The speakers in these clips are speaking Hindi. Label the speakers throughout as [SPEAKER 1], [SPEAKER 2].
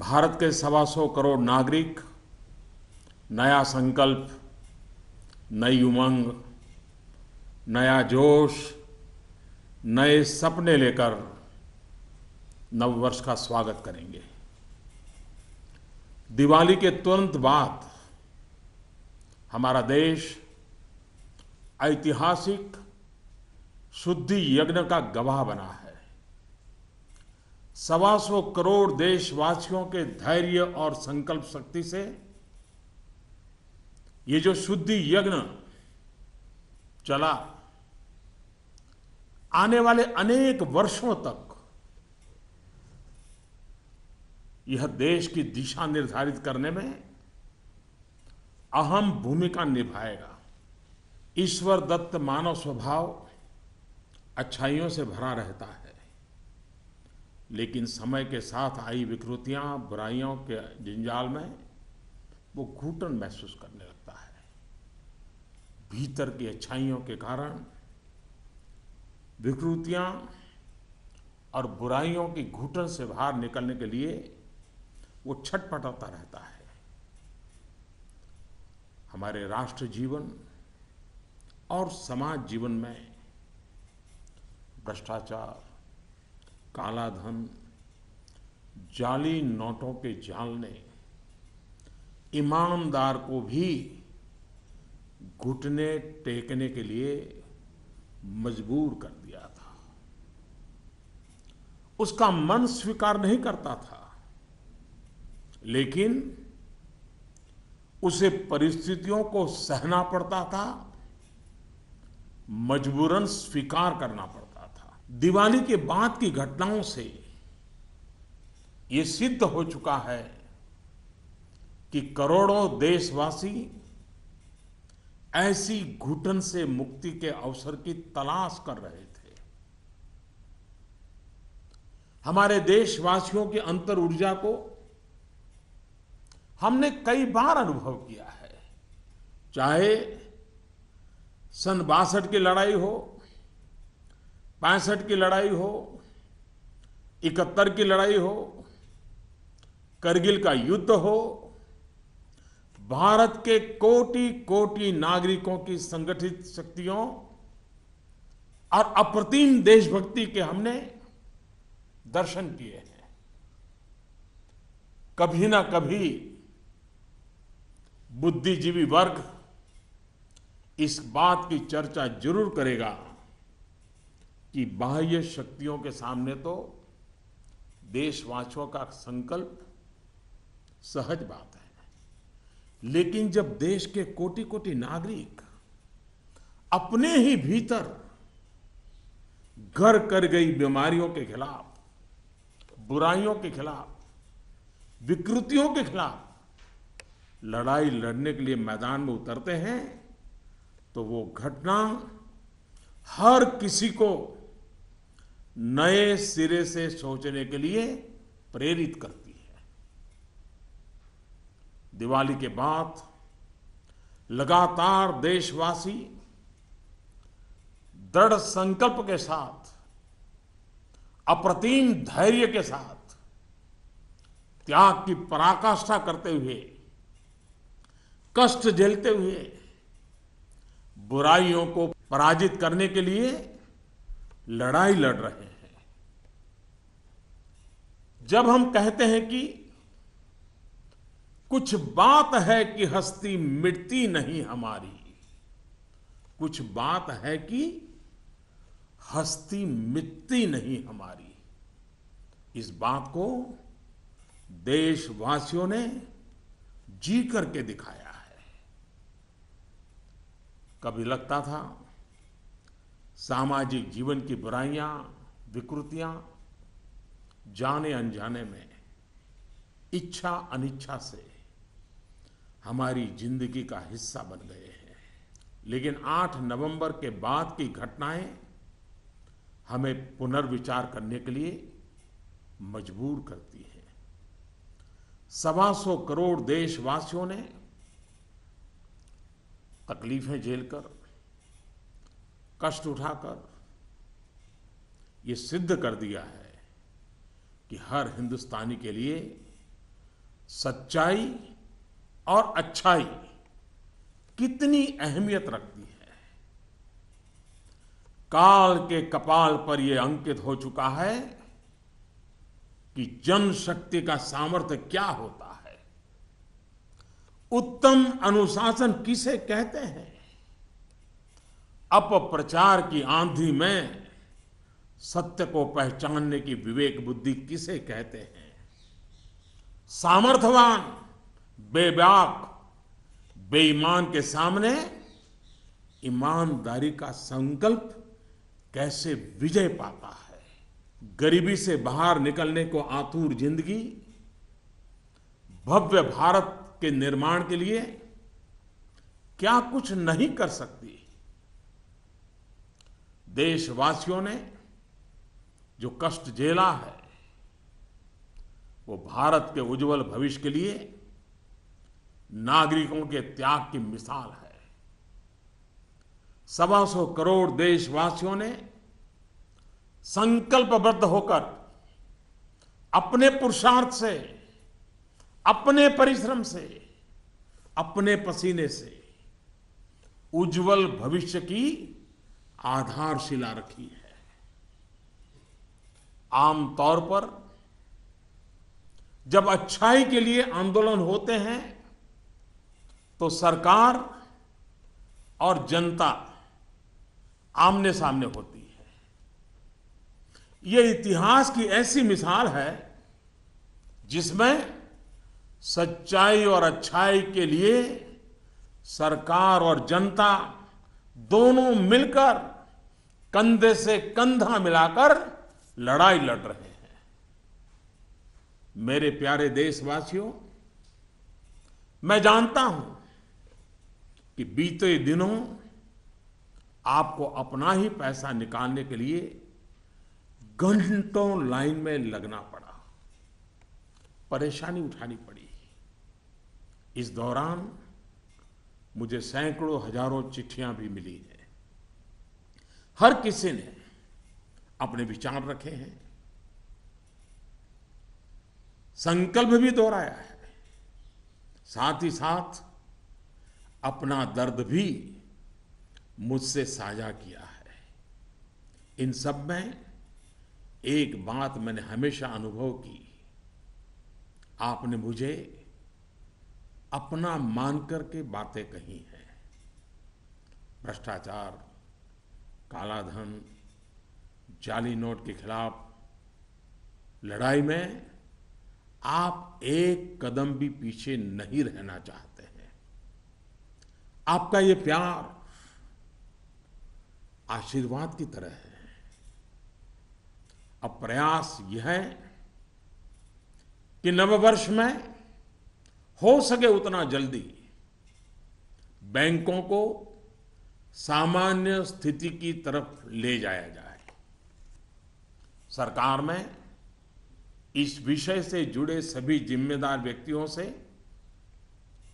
[SPEAKER 1] भारत के 125 करोड़ नागरिक नया संकल्प, नई उमंग, नया जोश, नए सपने लेकर नववर्ष का स्वागत करेंगे। दिवाली के तुरंत बाद हमारा देश ऐतिहासिक शुद्धि यज्ञ का गवाह बना है। 125 करोड़ देशवासियों के धैर्य और संकल्प शक्ति से ये जो शुद्धि यज्ञ चला, आने वाले अनेक वर्षों तक यह देश की दिशा निर्धारित करने में अहम भूमिका निभाएगा। ईश्वर दत्त मानव स्वभाव अच्छाइयों से भरा रहता है, लेकिन समय के साथ आई विकृतियां, बुराइयों के जंजाल में वो घुटन महसूस करने लगता है। भीतर की अच्छाइयों के कारण विकृतियां और बुराइयों की घुटन से बाहर निकलने के लिए वो छटपटाता रहता है। हमारे राष्ट्र जीवन और समाज जीवन में भ्रष्टाचार, काला धन, जाली नोटों के जाल ने ईमानदार को भी घुटने टेकने के लिए मजबूर कर दिया था। उसका मन स्वीकार नहीं करता था, लेकिन उसे परिस्थितियों को सहना पड़ता था, मजबूरन स्वीकार करना पड़ता था। दिवाली के बाद की घटनाओं से ये सिद्ध हो चुका है कि करोड़ों देशवासी ऐसी घुटन से मुक्ति के अवसर की तलाश कर रहे थे। हमारे देशवासियों की अंतर ऊर्जा को हमने कई बार अनुभव किया है। चाहे सन 62 की लड़ाई हो, 65 की लड़ाई हो, 71 की लड़ाई हो, करगिल का युद्ध हो, भारत के कोटि कोटि नागरिकों की संगठित शक्तियों और अप्रतिम देशभक्ति के हमने दर्शन किए हैं। कभी ना कभी बुद्धिजीवी वर्ग इस बात की चर्चा जरूर करेगा कि बाह्य शक्तियों के सामने तो देशवासियों का संकल्प सहज बात है, लेकिन जब देश के कोटि कोटि नागरिक अपने ही भीतर घर कर गई बीमारियों के खिलाफ, बुराइयों के खिलाफ, विकृतियों के खिलाफ लड़ाई लड़ने के लिए मैदान में उतरते हैं, तो वो घटना हर किसी को नए सिरे से सोचने के लिए प्रेरित करती है। दिवाली के बाद लगातार देशवासी दृढ़ संकल्प के साथ, अप्रतिम धैर्य के साथ, त्याग की पराकाष्ठा करते हुए, कष्ट झेलते हुए बुराइयों को पराजित करने के लिए लड़ाई लड़ रहे हैं। जब हम कहते हैं कि कुछ बात है कि हस्ती मिटती नहीं हमारी, कुछ बात है कि हस्ती मिटती नहीं हमारी, इस बात को देशवासियों ने जी करके दिखाया है। कभी लगता था सामाजिक जीवन की बुराइयां, विकृतियां जाने अनजाने में, इच्छा अनिच्छा से हमारी जिंदगी का हिस्सा बन गए हैं। लेकिन 8 नवंबर के बाद की घटनाएं हमें पुनर्विचार करने के लिए मजबूर करती हैं। 125 करोड़ देशवासियों ने तकलीफें झेलकर, कष्ट उठाकर ये सिद्ध कर दिया है कि हर हिंदुस्तानी के लिए सच्चाई और अच्छाई कितनी अहमियत रखती है। काल के कपाल पर यह अंकित हो चुका है कि जनशक्ति का सामर्थ्य क्या होता है, उत्तम अनुशासन किसे कहते हैं, अपप्रचार की आंधी में सत्य को पहचानने की विवेक बुद्धि किसे कहते हैं, सामर्थ्यवान बेबाक बेईमान के सामने ईमानदारी का संकल्प कैसे विजय पाता है, गरीबी से बाहर निकलने को आतुर जिंदगी भव्य भारत के निर्माण के लिए क्या कुछ नहीं कर सकती। देशवासियों ने जो कष्ट झेला है वो भारत के उज्जवल भविष्य के लिए नागरिकों के त्याग की मिसाल है। 125 करोड़ देशवासियों ने संकल्पबद्ध होकर अपने पुरुषार्थ से, अपने परिश्रम से, अपने पसीने से उज्जवल भविष्य की आधारशिला रखी है। आमतौर पर जब अच्छाई के लिए आंदोलन होते हैं तो सरकार और जनता आमने सामने होती है। यह इतिहास की ऐसी मिसाल है जिसमें सच्चाई और अच्छाई के लिए सरकार और जनता दोनों मिलकर कंधे से कंधा मिलाकर लड़ाई लड़ रहे हैं। मेरे प्यारे देशवासियों, मैं जानता हूं कि बीते दिनों आपको अपना ही पैसा निकालने के लिए घंटों लाइन में लगना पड़ा, परेशानी उठानी पड़ी। इस दौरान मुझे सैकड़ों हजारों चिट्ठियां भी मिली हैं। हर किसी ने अपने विचार रखे हैं, संकल्प भी दोहराया है, साथ ही साथ अपना दर्द भी मुझसे साझा किया है। इन सब में एक बात मैंने हमेशा अनुभव की, आपने मुझे अपना मानकर के बातें कही हैं। भ्रष्टाचार, काला धन, जाली नोट के खिलाफ लड़ाई में आप एक कदम भी पीछे नहीं रहना चाहते हैं। आपका ये प्यार आशीर्वाद की तरह है। अब प्रयास यह है कि नववर्ष में हो सके उतना जल्दी बैंकों को सामान्य स्थिति की तरफ ले जाया जाए। सरकार में इस विषय से जुड़े सभी जिम्मेदार व्यक्तियों से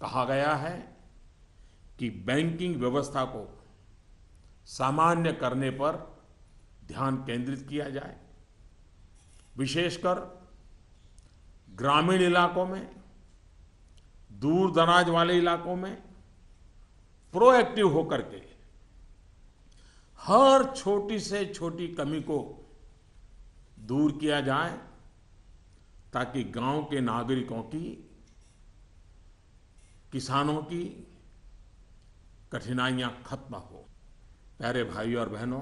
[SPEAKER 1] कहा गया है कि बैंकिंग व्यवस्था को सामान्य करने पर ध्यान केंद्रित किया जाए। विशेषकर ग्रामीण इलाकों में, दूर दराज वाले इलाकों में प्रोएक्टिव होकर के हर छोटी से छोटी कमी को दूर किया जाए ताकि गांव के नागरिकों की, किसानों की कठिनाइयां खत्म हो। प्यारे भाइयों और बहनों,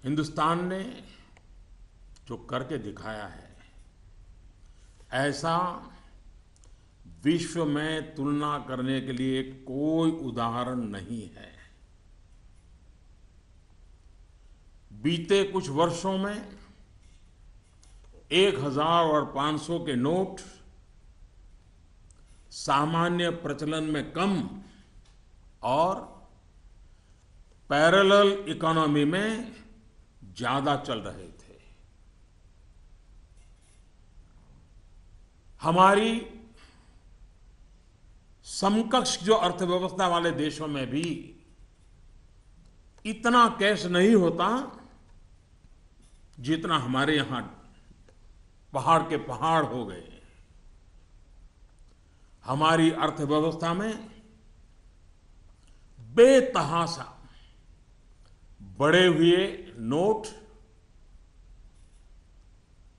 [SPEAKER 1] हिंदुस्तान ने जो करके दिखाया है ऐसा विश्व में तुलना करने के लिए कोई उदाहरण नहीं है। बीते कुछ वर्षों में 1000 और 500 के नोट सामान्य प्रचलन में कम और पैरेलल इकोनॉमी में ज्यादा चल रहे थे। हमारी समकक्ष जो अर्थव्यवस्था वाले देशों में भी इतना कैश नहीं होता जितना हमारे यहां पहाड़ के पहाड़ हो गए। हमारी अर्थव्यवस्था में बेतहाशा बढ़े हुए नोट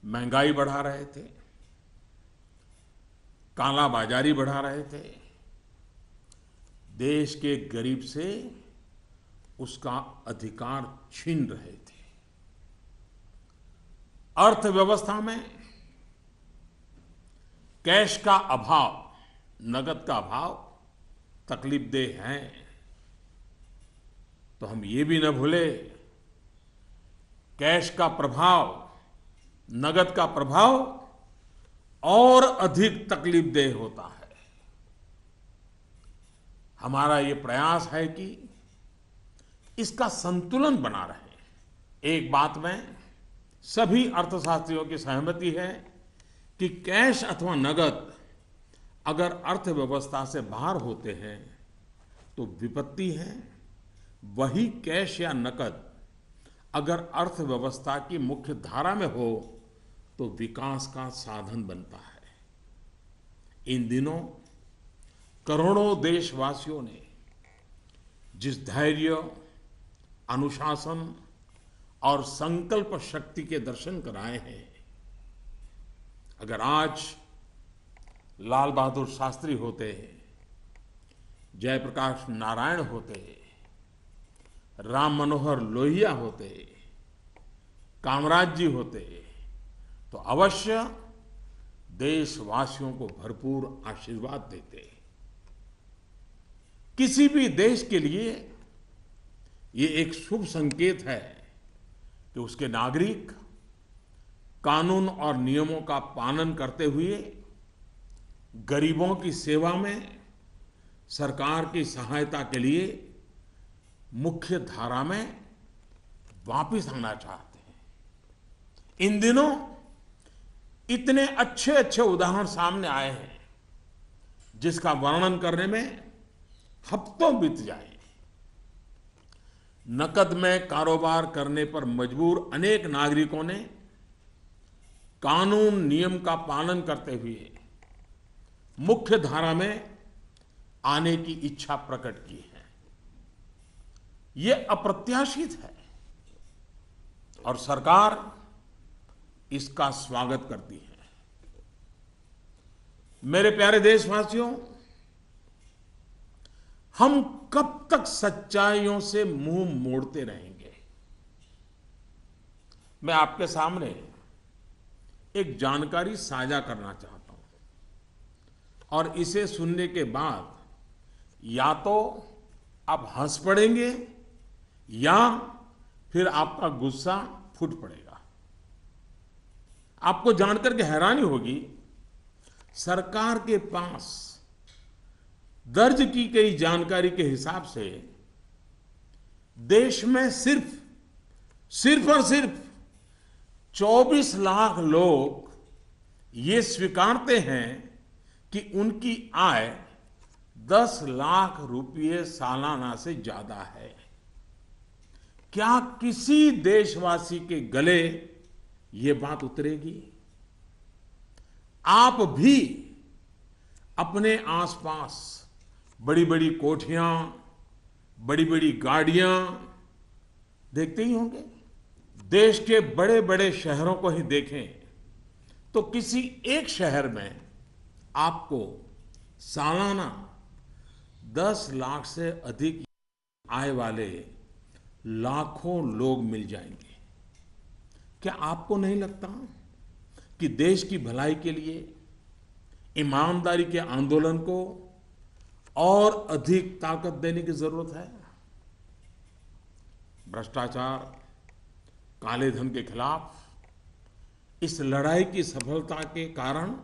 [SPEAKER 1] महंगाई बढ़ा रहे थे, काला बाजारी बढ़ा रहे थे, देश के गरीब से उसका अधिकार छीन रहे थे। अर्थव्यवस्था में कैश का अभाव, नगद का अभाव तकलीफदेह है। तो हम ये भी न भूले, कैश का प्रभाव, नगद का प्रभाव और अधिक तकलीफदेह होता है। हमारा ये प्रयास है कि इसका संतुलन बना रहे। एक बात में सभी अर्थशास्त्रियों की सहमति है कि कैश अथवा नगद अगर अर्थव्यवस्था से बाहर होते हैं तो विपत्ति है। वही कैश या नकद अगर अर्थव्यवस्था की मुख्य धारा में हो तो विकास का साधन बनता है। इन दिनों करोड़ों देशवासियों ने जिस धैर्य, अनुशासन और संकल्प शक्ति के दर्शन कराए हैं, अगर आज लाल बहादुर शास्त्री होते, जयप्रकाश नारायण होते, राम मनोहर लोहिया होते, कामराज जी होते, तो अवश्य देशवासियों को भरपूर आशीर्वाद देते। किसी भी देश के लिए ये एक शुभ संकेत है कि उसके नागरिक कानून और नियमों का पालन करते हुए गरीबों की सेवा में सरकार की सहायता के लिए मुख्य धारा में वापस आना चाहते हैं। इन दिनों इतने अच्छे अच्छे उदाहरण सामने आए हैं जिसका वर्णन करने में हफ्तों बीत जाए। नकद में कारोबार करने पर मजबूर अनेक नागरिकों ने कानून नियम का पालन करते हुए मुख्य धारा में आने की इच्छा प्रकट की है। यह अप्रत्याशित है और सरकार इसका स्वागत करती है। मेरे प्यारे देशवासियों, हम कब तक सच्चाइयों से मुंह मोड़ते रहेंगे? मैं आपके सामने एक जानकारी साझा करना चाहता हूं और इसे सुनने के बाद या तो आप हंस पड़ेंगे या फिर आपका गुस्सा फूट पड़ेगा। आपको जानकर के हैरानी होगी, सरकार के पास दर्ज की गई जानकारी के हिसाब से देश में सिर्फ और सिर्फ 24 लाख लोग ये स्वीकारते हैं कि उनकी आय 10 लाख रुपये सालाना से ज्यादा है। क्या किसी देशवासी के गले ये बात उतरेगी? आप भी अपने आसपास बड़ी बड़ी कोठियां, बड़ी बड़ी गाड़ियां देखते ही होंगे। देश के बड़े बड़े शहरों को ही देखें तो किसी एक शहर में आपको सालाना 10 लाख से अधिक आय वाले लाखों लोग मिल जाएंगे। क्या आपको नहीं लगता कि देश की भलाई के लिए ईमानदारी के आंदोलन को और अधिक ताकत देने की जरूरत है? भ्रष्टाचार, काले धन के खिलाफ इस लड़ाई की सफलता के कारण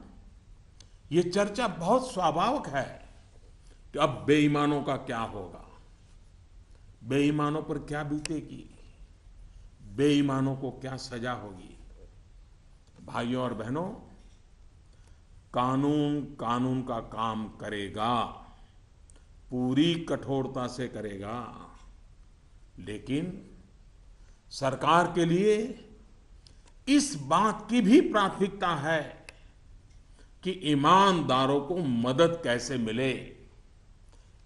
[SPEAKER 1] ये चर्चा बहुत स्वाभाविक है कि अब बेईमानों का क्या होगा, बेईमानों पर क्या बीतेगी, बेईमानों को क्या सजा होगी। भाइयों और बहनों, कानून कानून का काम करेगा, पूरी कठोरता से करेगा, लेकिन सरकार के लिए इस बात की भी प्राथमिकता है कि ईमानदारों को मदद कैसे मिले,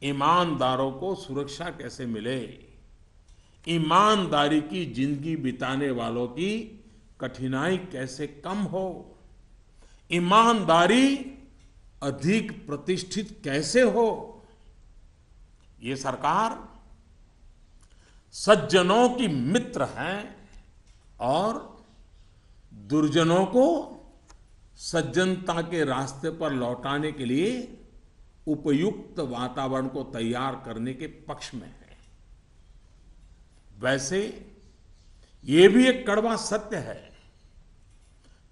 [SPEAKER 1] ईमानदारों को सुरक्षा कैसे मिले, ईमानदारी की जिंदगी बिताने वालों की कठिनाई कैसे कम हो, ईमानदारी अधिक प्रतिष्ठित कैसे हो। ये सरकार सज्जनों की मित्र है और दुर्जनों को सज्जनता के रास्ते पर लौटाने के लिए उपयुक्त वातावरण को तैयार करने के पक्ष में है। वैसे ये भी एक कड़वा सत्य है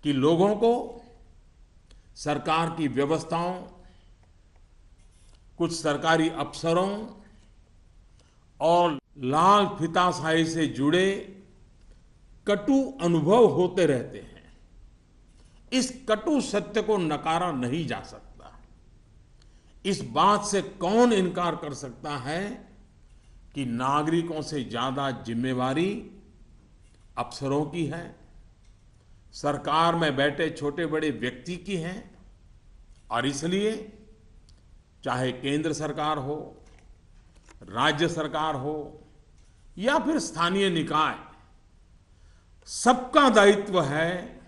[SPEAKER 1] कि लोगों को सरकार की व्यवस्थाओं, कुछ सरकारी अफसरों और लाल फीताशाही से जुड़े कटु अनुभव होते रहते हैं। इस कटु सत्य को नकारा नहीं जा सकता। इस बात से कौन इनकार कर सकता है कि नागरिकों से ज्यादा जिम्मेवारी अफसरों की है, सरकार में बैठे छोटे बड़े व्यक्ति की है। और इसलिए चाहे केंद्र सरकार हो, राज्य सरकार हो या फिर स्थानीय निकाय, सबका दायित्व है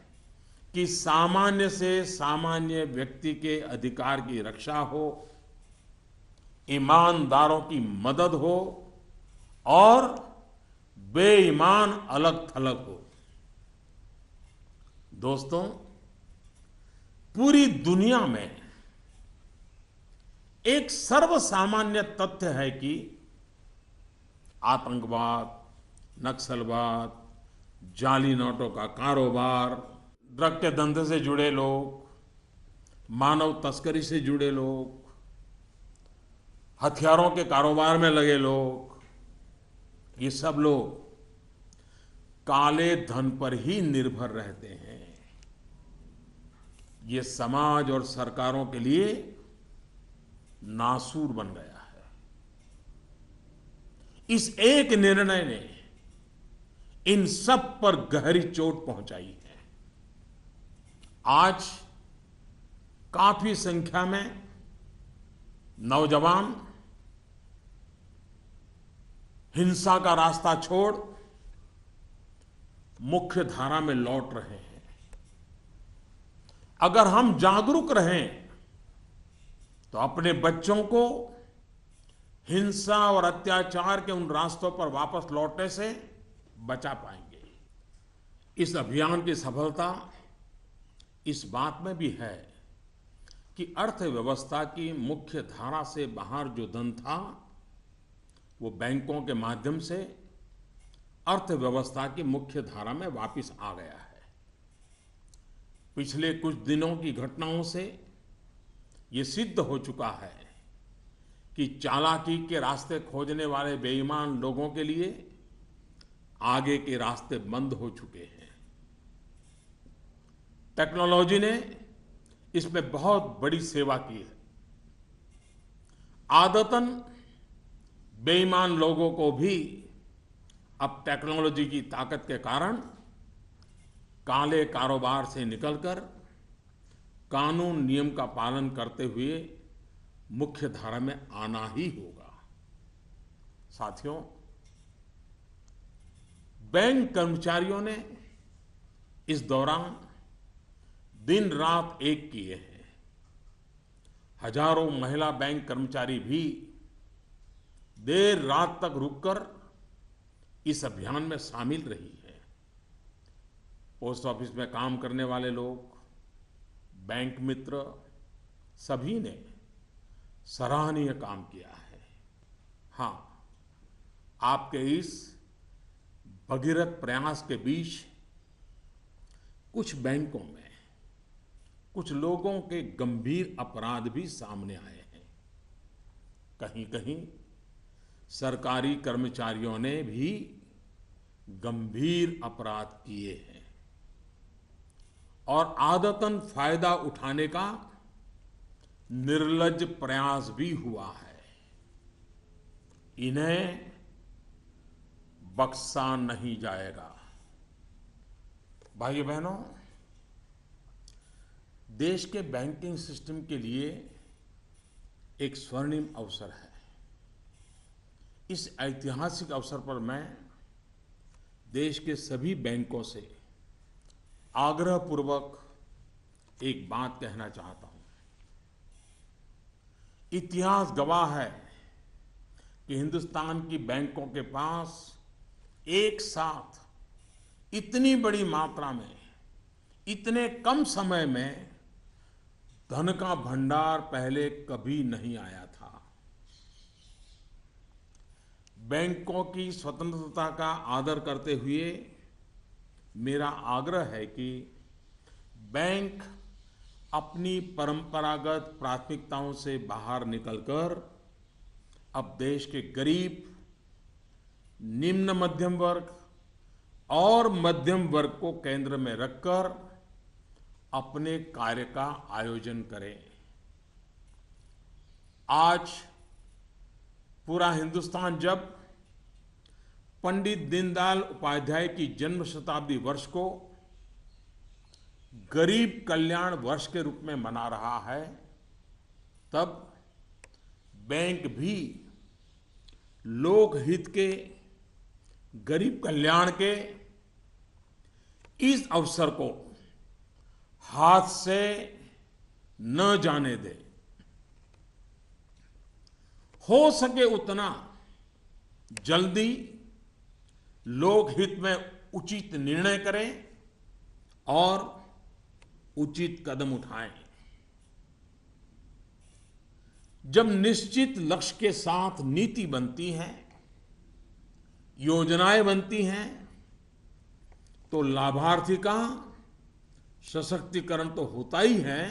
[SPEAKER 1] कि सामान्य से सामान्य व्यक्ति के अधिकार की रक्षा हो, ईमानदारों की मदद हो और बेईमान अलग थलग हो। दोस्तों, पूरी दुनिया में एक सर्वसामान्य तथ्य है कि आतंकवाद, नक्सलवाद, जाली नोटों का कारोबार, ड्रग के धंधे से जुड़े लोग, मानव तस्करी से जुड़े लोग, हथियारों के कारोबार में लगे लोग, ये सब लोग काले धन पर ही निर्भर रहते हैं। ये समाज और सरकारों के लिए नासूर बन गया है। इस एक निर्णय ने इन सब पर गहरी चोट पहुंचाई है। आज काफी संख्या में नौजवान हिंसा का रास्ता छोड़ मुख्य धारा में लौट रहे हैं। अगर हम जागरूक रहें तो अपने बच्चों को हिंसा और अत्याचार के उन रास्तों पर वापस लौटने से बचा पाएंगे। इस अभियान की सफलता इस बात में भी है कि अर्थव्यवस्था की मुख्य धारा से बाहर जो धन था वो बैंकों के माध्यम से अर्थव्यवस्था की मुख्य धारा में वापस आ गया है। पिछले कुछ दिनों की घटनाओं से ये सिद्ध हो चुका है कि चालाकी के रास्ते खोजने वाले बेईमान लोगों के लिए आगे के रास्ते बंद हो चुके हैं। टेक्नोलॉजी ने इसमें बहुत बड़ी सेवा की है। आदतन बेईमान लोगों को भी अब टेक्नोलॉजी की ताकत के कारण काले कारोबार से निकलकर कानून नियम का पालन करते हुए मुख्य धारा में आना ही होगा। साथियों, बैंक कर्मचारियों ने इस दौरान दिन रात एक किए हैं। हजारों महिला बैंक कर्मचारी भी देर रात तक रुककर इस अभियान में शामिल रही है। पोस्ट ऑफिस में काम करने वाले लोग, बैंक मित्र, सभी ने सराहनीय काम किया है। हाँ, आपके इस भगीरथ प्रयास के बीच कुछ बैंकों में कुछ लोगों के गंभीर अपराध भी सामने आए हैं। कहीं कहीं सरकारी कर्मचारियों ने भी गंभीर अपराध किए हैं और आदतन फायदा उठाने का निर्लज्ज प्रयास भी हुआ है। इन्हें बख्शा नहीं जाएगा। भाइयों बहनों, देश के बैंकिंग सिस्टम के लिए एक स्वर्णिम अवसर है। इस ऐतिहासिक अवसर पर मैं देश के सभी बैंकों से आग्रहपूर्वक एक बात कहना चाहता हूं। इतिहास गवाह है कि हिंदुस्तान की बैंकों के पास एक साथ इतनी बड़ी मात्रा में, इतने कम समय में धन का भंडार पहले कभी नहीं आया था। बैंकों की स्वतंत्रता का आदर करते हुए मेरा आग्रह है कि बैंक अपनी परंपरागत प्राथमिकताओं से बाहर निकलकर अब देश के गरीब, निम्न मध्यम वर्ग और मध्यम वर्ग को केंद्र में रखकर अपने कार्य का आयोजन करें। आज पूरा हिंदुस्तान जब पंडित दीनदयाल उपाध्याय की जन्म शताब्दी वर्ष को गरीब कल्याण वर्ष के रूप में मना रहा है, तब बैंक भी लोकहित के, गरीब कल्याण के इस अवसर को हाथ से न जाने दे। हो सके उतना जल्दी लोकहित में उचित निर्णय करें और उचित कदम उठाएं। जब निश्चित लक्ष्य के साथ नीति बनती है, योजनाएं बनती हैं, तो लाभार्थी का सशक्तिकरण तो होता ही है,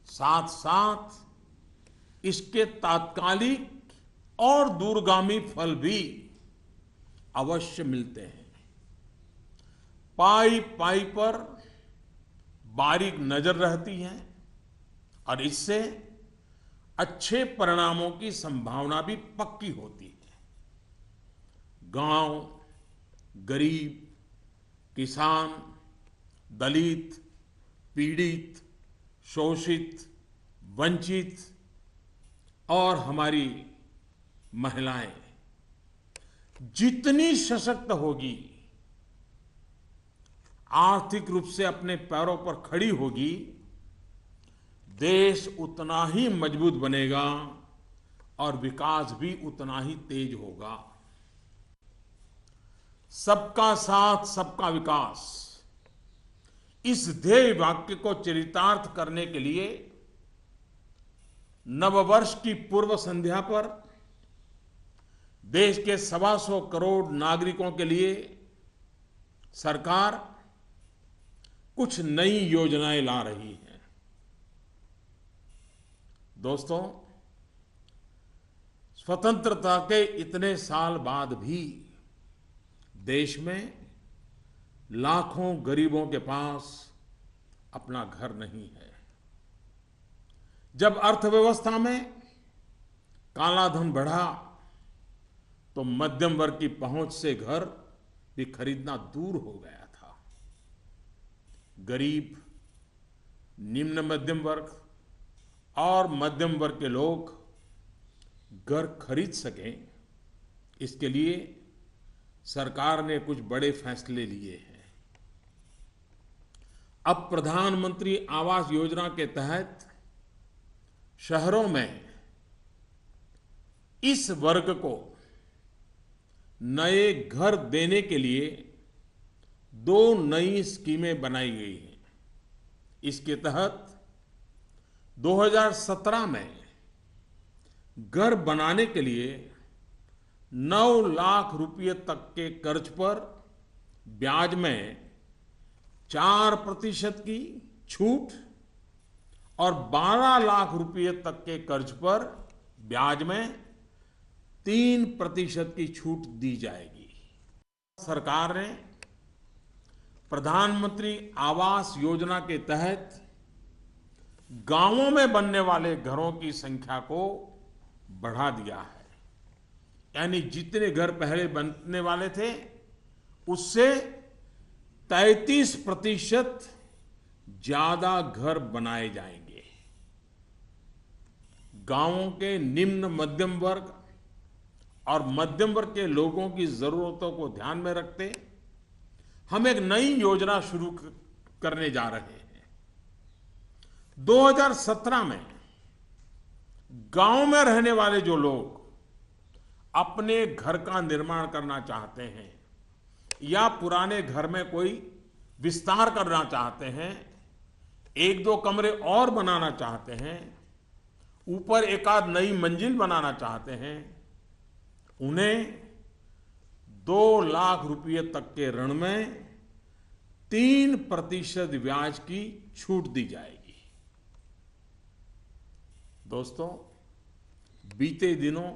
[SPEAKER 1] साथ साथ इसके तात्कालिक और दूरगामी फल भी अवश्य मिलते हैं। पाई पाई पर बारीक नजर रहती है और इससे अच्छे परिणामों की संभावना भी पक्की होती है। गांव, गरीब, किसान, दलित, पीड़ित, शोषित, वंचित और हमारी महिलाएं जितनी सशक्त होगी, आर्थिक रूप से अपने पैरों पर खड़ी होगी, देश उतना ही मजबूत बनेगा और विकास भी उतना ही तेज होगा। सबका साथ, सबका विकास, इस ध्येय वाक्य को चरितार्थ करने के लिए नववर्ष की पूर्व संध्या पर देश के 125 करोड़ नागरिकों के लिए सरकार कुछ नई योजनाएं ला रही है। दोस्तों, स्वतंत्रता के इतने साल बाद भी देश में लाखों गरीबों के पास अपना घर नहीं है। जब अर्थव्यवस्था में काला धन बढ़ा तो मध्यम वर्ग की पहुंच से घर भी खरीदना दूर हो गया था। गरीब, निम्न मध्यम वर्ग और मध्यम वर्ग के लोग घर खरीद सकें, इसके लिए सरकार ने कुछ बड़े फैसले लिए हैं। अब प्रधानमंत्री आवास योजना के तहत शहरों में इस वर्ग को नए घर देने के लिए 2 नई स्कीमें बनाई गई हैं। इसके तहत 2017 में घर बनाने के लिए 9 लाख रुपए तक के कर्ज पर ब्याज में 4% की छूट और 12 लाख रुपए तक के कर्ज पर ब्याज में 3% की छूट दी जाएगी। सरकार ने प्रधानमंत्री आवास योजना के तहत गांवों में बनने वाले घरों की संख्या को बढ़ा दिया है। यानी जितने घर पहले बनने वाले थे उससे 33% ज्यादा घर बनाए जाएंगे। गांवों के निम्न मध्यम वर्ग और मध्यम वर्ग के लोगों की जरूरतों को ध्यान में रखते हम एक नई योजना शुरू करने जा रहे हैं। 2017 में गांव में रहने वाले जो लोग अपने घर का निर्माण करना चाहते हैं या पुराने घर में कोई विस्तार करना चाहते हैं, एक दो कमरे और बनाना चाहते हैं, ऊपर एक आध नई मंजिल बनाना चाहते हैं, उन्हें 2 लाख रुपए तक के ऋण में 3% ब्याज की छूट दी जाएगी। दोस्तों, बीते दिनों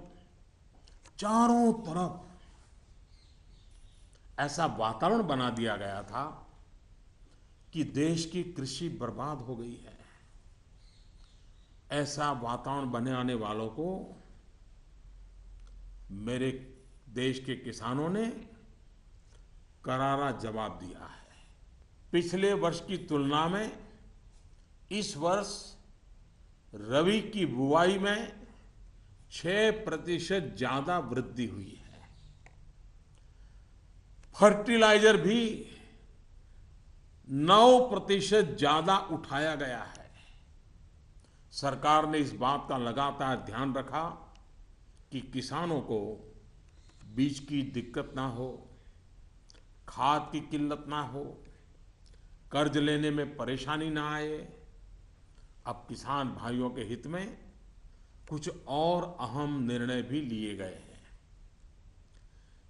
[SPEAKER 1] चारों तरफ ऐसा वातावरण बना दिया गया था कि देश की कृषि बर्बाद हो गई है। ऐसा वातावरण बनाने वालों को मेरे देश के किसानों ने करारा जवाब दिया है। पिछले वर्ष की तुलना में इस वर्ष रबी की बुआई में 6% ज्यादा वृद्धि हुई है। फर्टिलाइजर भी 9% ज्यादा उठाया गया है। सरकार ने इस बात का लगातार ध्यान रखा कि किसानों को बीज की दिक्कत ना हो, खाद की किल्लत ना हो, कर्ज लेने में परेशानी ना आए। अब किसान भाइयों के हित में कुछ और अहम निर्णय भी लिए गए हैं।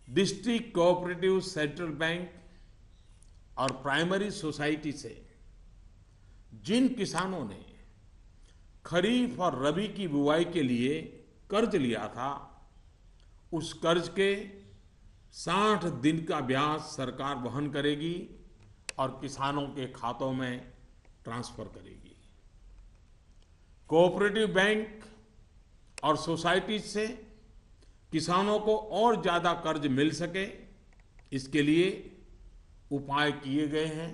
[SPEAKER 1] डिस्ट्रिक्ट कोऑपरेटिव सेंट्रल बैंक और प्राइमरी सोसाइटी से जिन किसानों ने खरीफ और रबी की बुआई के लिए कर्ज लिया था, उस कर्ज के 60 दिन का ब्याज सरकार वहन करेगी और किसानों के खातों में ट्रांसफर करेगी। कोऑपरेटिव बैंक और सोसाइटी से किसानों को और ज्यादा कर्ज मिल सके, इसके लिए उपाय किए गए हैं।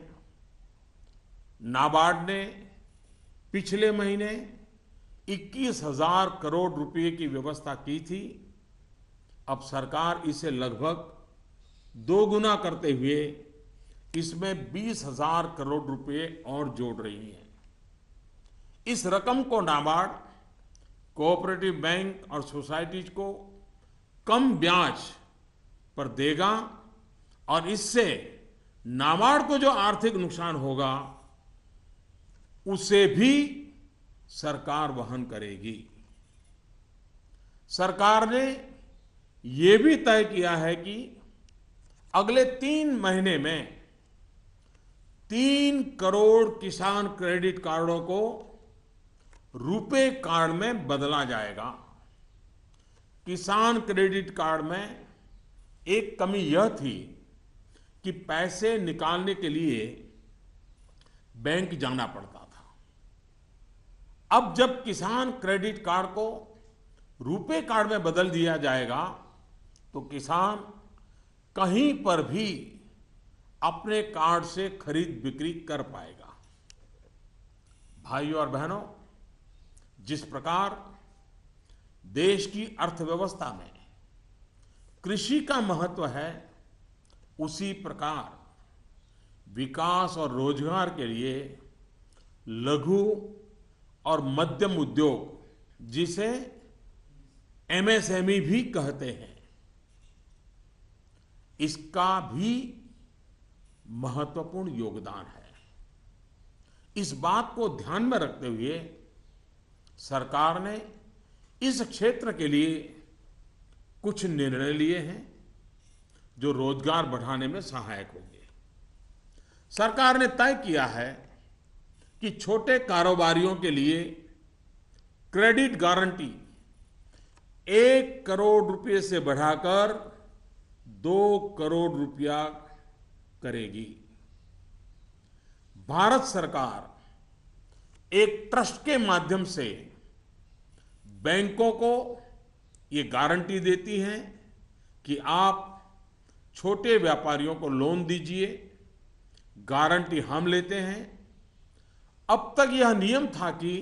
[SPEAKER 1] नाबार्ड ने पिछले महीने 21,000 करोड़ रुपए की व्यवस्था की थी। अब सरकार इसे लगभग 2 गुना करते हुए इसमें 20,000 करोड़ रुपए और जोड़ रही है। इस रकम को नाबार्ड कोऑपरेटिव बैंक और सोसाइटीज को कम ब्याज पर देगा और इससे नाबार्ड को जो आर्थिक नुकसान होगा उसे भी सरकार वहन करेगी। सरकार ने यह भी तय किया है कि अगले 3 महीने में 3 करोड़ किसान क्रेडिट कार्डों को रुपे कार्ड में बदला जाएगा। किसान क्रेडिट कार्ड में एक कमी यह थी कि पैसे निकालने के लिए बैंक जाना पड़ता था। अब जब किसान क्रेडिट कार्ड को रुपे कार्ड में बदल दिया जाएगा तो किसान कहीं पर भी अपने कार्ड से खरीद बिक्री कर पाएगा। भाइयों और बहनों, जिस प्रकार देश की अर्थव्यवस्था में कृषि का महत्व है, उसी प्रकार विकास और रोजगार के लिए लघु और मध्यम उद्योग, जिसे एमएसएमई भी कहते हैं, इसका भी महत्वपूर्ण योगदान है। इस बात को ध्यान में रखते हुए सरकार ने इस क्षेत्र के लिए कुछ निर्णय लिए हैं जो रोजगार बढ़ाने में सहायक होंगे। सरकार ने तय किया है कि छोटे कारोबारियों के लिए क्रेडिट गारंटी 1 करोड़ रुपए से बढ़ाकर 2 करोड़ रुपया करेगी। भारत सरकार एक ट्रस्ट के माध्यम से बैंकों को ये गारंटी देती है कि आप छोटे व्यापारियों को लोन दीजिए, गारंटी हम लेते हैं, अब तक यह नियम था कि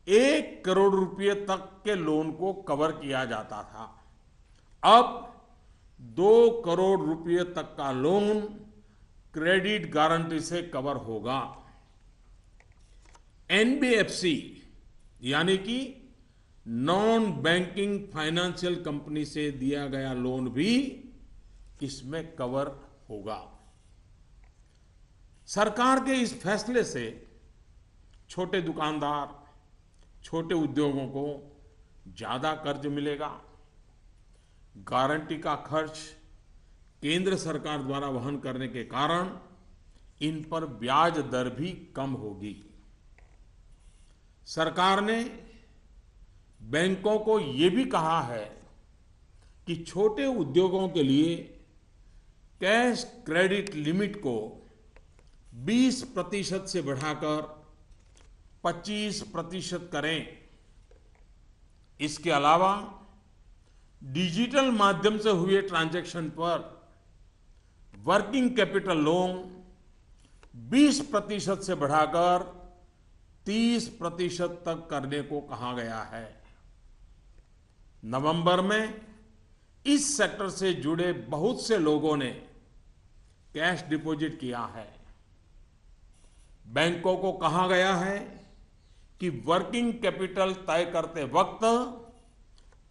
[SPEAKER 1] 1 करोड़ रुपए तक के लोन को कवर किया जाता था। अब 2 करोड़ रुपए तक का लोन क्रेडिट गारंटी से कवर होगा। एनबीएफसी यानी कि नॉन बैंकिंग फाइनेंशियल कंपनी से दिया गया लोन भी इसमें कवर होगा। सरकार के इस फैसले से छोटे दुकानदार, छोटे उद्योगों को ज्यादा कर्ज मिलेगा। गारंटी का खर्च केंद्र सरकार द्वारा वहन करने के कारण इन पर ब्याज दर भी कम होगी। सरकार ने बैंकों को ये भी कहा है कि छोटे उद्योगों के लिए कैश क्रेडिट लिमिट को 20% से बढ़ाकर 25% करें। इसके अलावा डिजिटल माध्यम से हुए ट्रांजैक्शन पर वर्किंग कैपिटल लोन 20% से बढ़ाकर 30% तक करने को कहा गया है। नवंबर में इस सेक्टर से जुड़े बहुत से लोगों ने कैश डिपॉजिट किया है। बैंकों को कहा गया है कि वर्किंग कैपिटल तय करते वक्त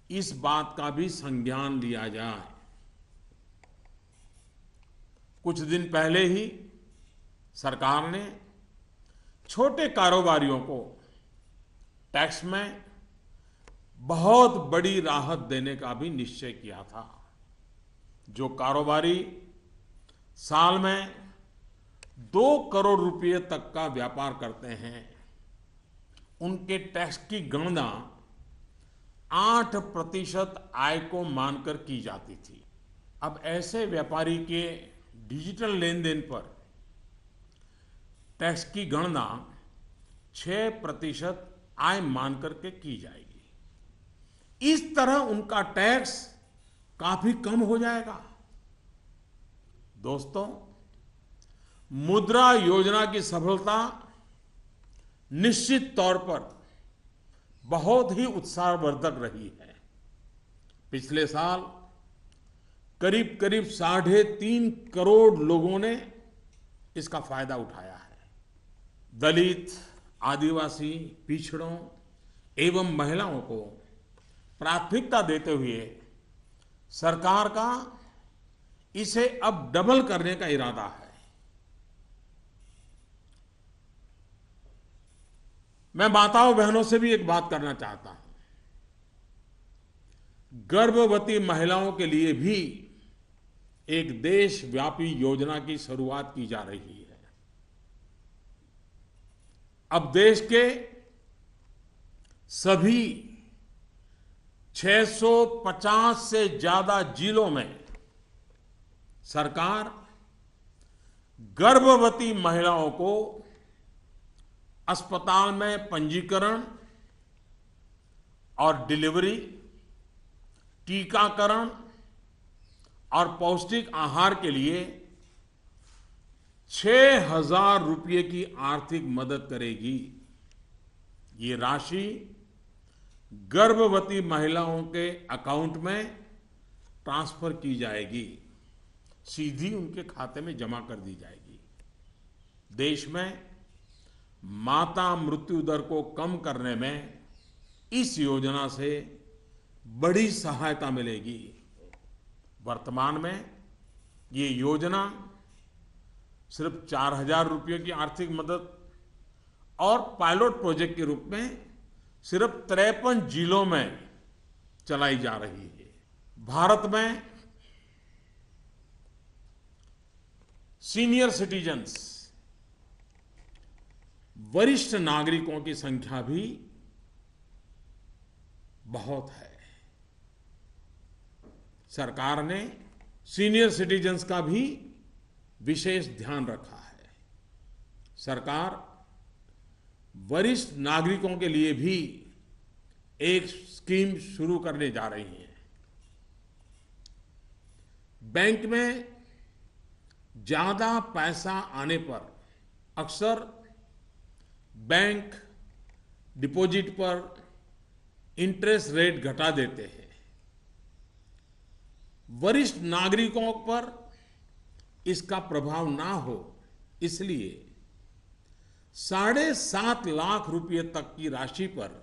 [SPEAKER 1] इस बात का भी संज्ञान लिया जाए। कुछ दिन पहले ही सरकार ने छोटे कारोबारियों को टैक्स में बहुत बड़ी राहत देने का भी निश्चय किया था। जो कारोबारी साल में 2 करोड़ रुपए तक का व्यापार करते हैं, उनके टैक्स की गणना 8% आय को मानकर की जाती थी। अब ऐसे व्यापारी के डिजिटल लेन देन पर टैक्स की गणना 6% आय मानकर के की जाएगी। इस तरह उनका टैक्स काफी कम हो जाएगा। दोस्तों, मुद्रा योजना की सफलता निश्चित तौर पर बहुत ही उत्साहवर्धक रही है। पिछले साल करीब करीब 3.5 करोड़ लोगों ने इसका फायदा उठाया है। दलित, आदिवासी, पिछड़ों एवं महिलाओं को प्राथमिकता देते हुए सरकार का इसे अब डबल करने का इरादा है। मैं माताओं बहनों से भी एक बात करना चाहता हूं। गर्भवती महिलाओं के लिए भी एक देशव्यापी योजना की शुरुआत की जा रही है। अब देश के सभी 650 से ज्यादा जिलों में सरकार गर्भवती महिलाओं को अस्पताल में पंजीकरण और डिलीवरी, टीकाकरण और पौष्टिक आहार के लिए 6,000 रुपये की आर्थिक मदद करेगी। ये राशि गर्भवती महिलाओं के अकाउंट में ट्रांसफर की जाएगी, सीधी उनके खाते में जमा कर दी जाएगी। देश में माता मृत्यु दर को कम करने में इस योजना से बड़ी सहायता मिलेगी। वर्तमान में ये योजना सिर्फ 4,000 रुपये की आर्थिक मदद और पायलट प्रोजेक्ट के रूप में सिर्फ 53 जिलों में चलाई जा रही है। भारत में सीनियर सिटीजन्स, वरिष्ठ नागरिकों की संख्या भी बहुत है। सरकार ने सीनियर सिटीजन्स का भी विशेष ध्यान रखा है। सरकार वरिष्ठ नागरिकों के लिए भी एक स्कीम शुरू करने जा रही है। बैंक में ज्यादा पैसा आने पर अक्सर बैंक डिपॉजिट पर इंटरेस्ट रेट घटा देते हैं। वरिष्ठ नागरिकों पर इसका प्रभाव ना हो इसलिए 7.5 लाख रुपए तक की राशि पर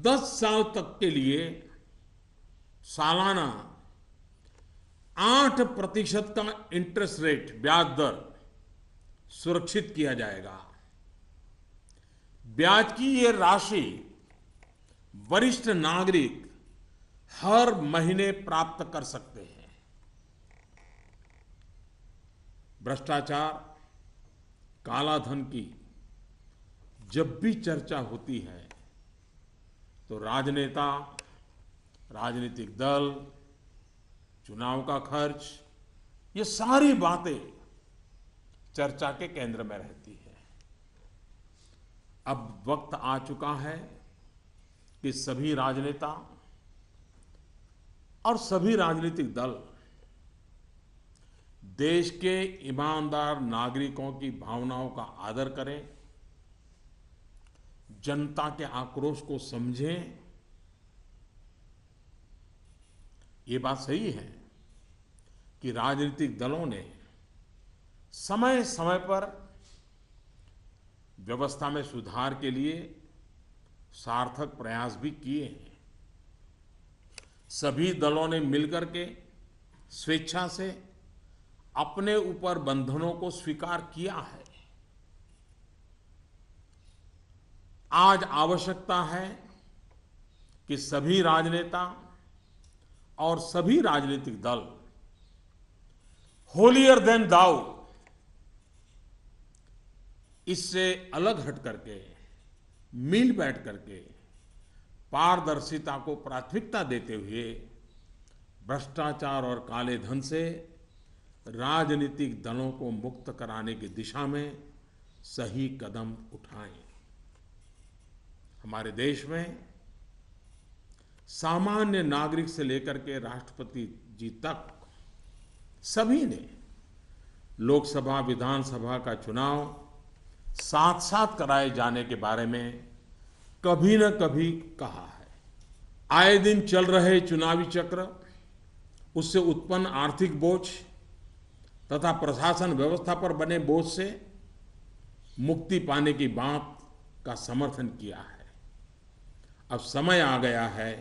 [SPEAKER 1] 10 साल तक के लिए सालाना 8% का इंटरेस्ट रेट ब्याज दर सुरक्षित किया जाएगा। ब्याज की ये राशि वरिष्ठ नागरिक हर महीने प्राप्त कर सकते हैं। भ्रष्टाचार, काला धन की जब भी चर्चा होती है तो राजनेता, राजनीतिक दल, चुनाव का खर्च, ये सारी बातें चर्चा के केंद्र में रहती है। अब वक्त आ चुका है कि सभी राजनेता और सभी राजनीतिक दल देश के ईमानदार नागरिकों की भावनाओं का आदर करें, जनता के आक्रोश को समझें। ये बात सही है कि राजनीतिक दलों ने समय समय पर व्यवस्था में सुधार के लिए सार्थक प्रयास भी किए हैं। सभी दलों ने मिलकर के स्वेच्छा से अपने ऊपर बंधनों को स्वीकार किया है। आज आवश्यकता है कि सभी राजनेता और सभी राजनीतिक दल होलियर देन दाऊ इससे अलग हट करके, मिल बैठ करके पारदर्शिता को प्राथमिकता देते हुए भ्रष्टाचार और काले धन से राजनीतिक दलों को मुक्त कराने की दिशा में सही कदम उठाएं। हमारे देश में सामान्य नागरिक से लेकर के राष्ट्रपति जी तक सभी ने लोकसभा, विधानसभा का चुनाव साथ साथ कराए जाने के बारे में कभी न कभी कहा है। आए दिन चल रहे चुनावी चक्र, उससे उत्पन्न आर्थिक बोझ तथा प्रशासन व्यवस्था पर बने बोझ से मुक्ति पाने की बात का समर्थन किया है। अब समय आ गया है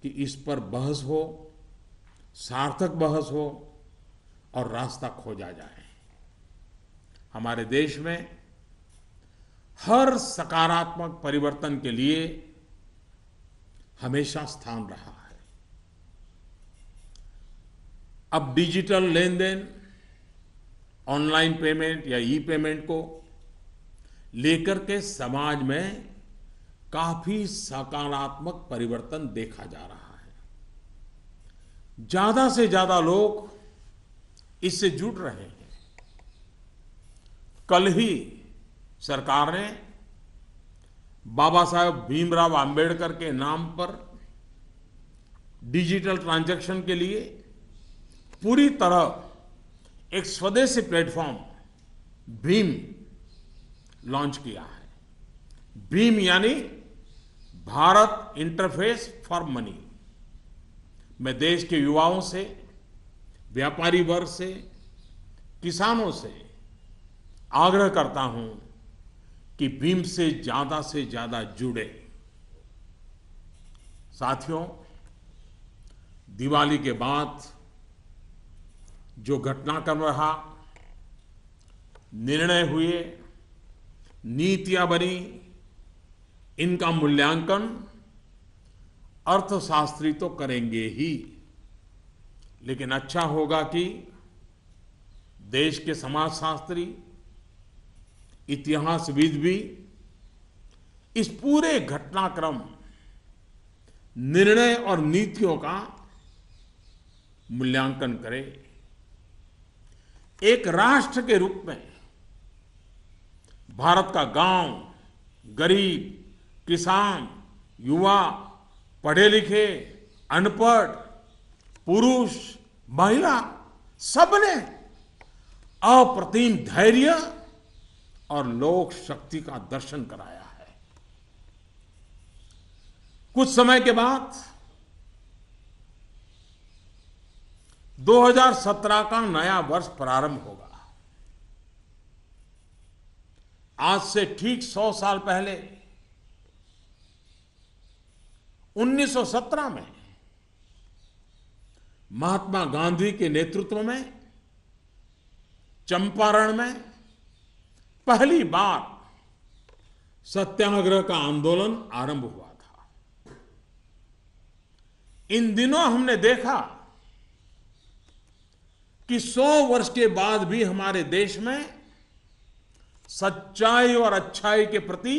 [SPEAKER 1] कि इस पर बहस हो, सार्थक बहस हो और रास्ता खोजा जाए। हमारे देश में हर सकारात्मक परिवर्तन के लिए हमेशा स्थान रहा है। अब डिजिटल लेन देन, ऑनलाइन पेमेंट या ई पेमेंट को लेकर के समाज में काफी सकारात्मक परिवर्तन देखा जा रहा है। ज्यादा से ज्यादा लोग इससे जुड़ रहे हैं। कल ही सरकार ने बाबा साहेब भीमराव अंबेडकर के नाम पर डिजिटल ट्रांजैक्शन के लिए पूरी तरह एक स्वदेशी प्लेटफॉर्म भीम लॉन्च किया है। भीम यानी भारत इंटरफेस फॉर मनी। मैं देश के युवाओं से, व्यापारी वर्ग से, किसानों से आग्रह करता हूं कि भीम से ज्यादा जुड़े। साथियों, दिवाली के बाद जो घटनाक्रम रहा, निर्णय हुए, नीतियां बनी, इनका मूल्यांकन अर्थशास्त्री तो करेंगे ही, लेकिन अच्छा होगा कि देश के समाजशास्त्री, इतिहासविद भी इस पूरे घटनाक्रम, निर्णय और नीतियों का मूल्यांकन करें। एक राष्ट्र के रूप में भारत का गांव, गरीब, किसान, युवा, पढ़े लिखे, अनपढ़, पुरुष, महिला, सबने अप्रतिम धैर्य और लोक शक्ति का दर्शन कराया है। कुछ समय के बाद 2017 का नया वर्ष प्रारंभ होगा। आज से ठीक 100 साल पहले 1917 में महात्मा गांधी के नेतृत्व में चंपारण में पहली बार सत्याग्रह का आंदोलन आरंभ हुआ था। इन दिनों हमने देखा कि 100 वर्ष के बाद भी हमारे देश में सच्चाई और अच्छाई के प्रति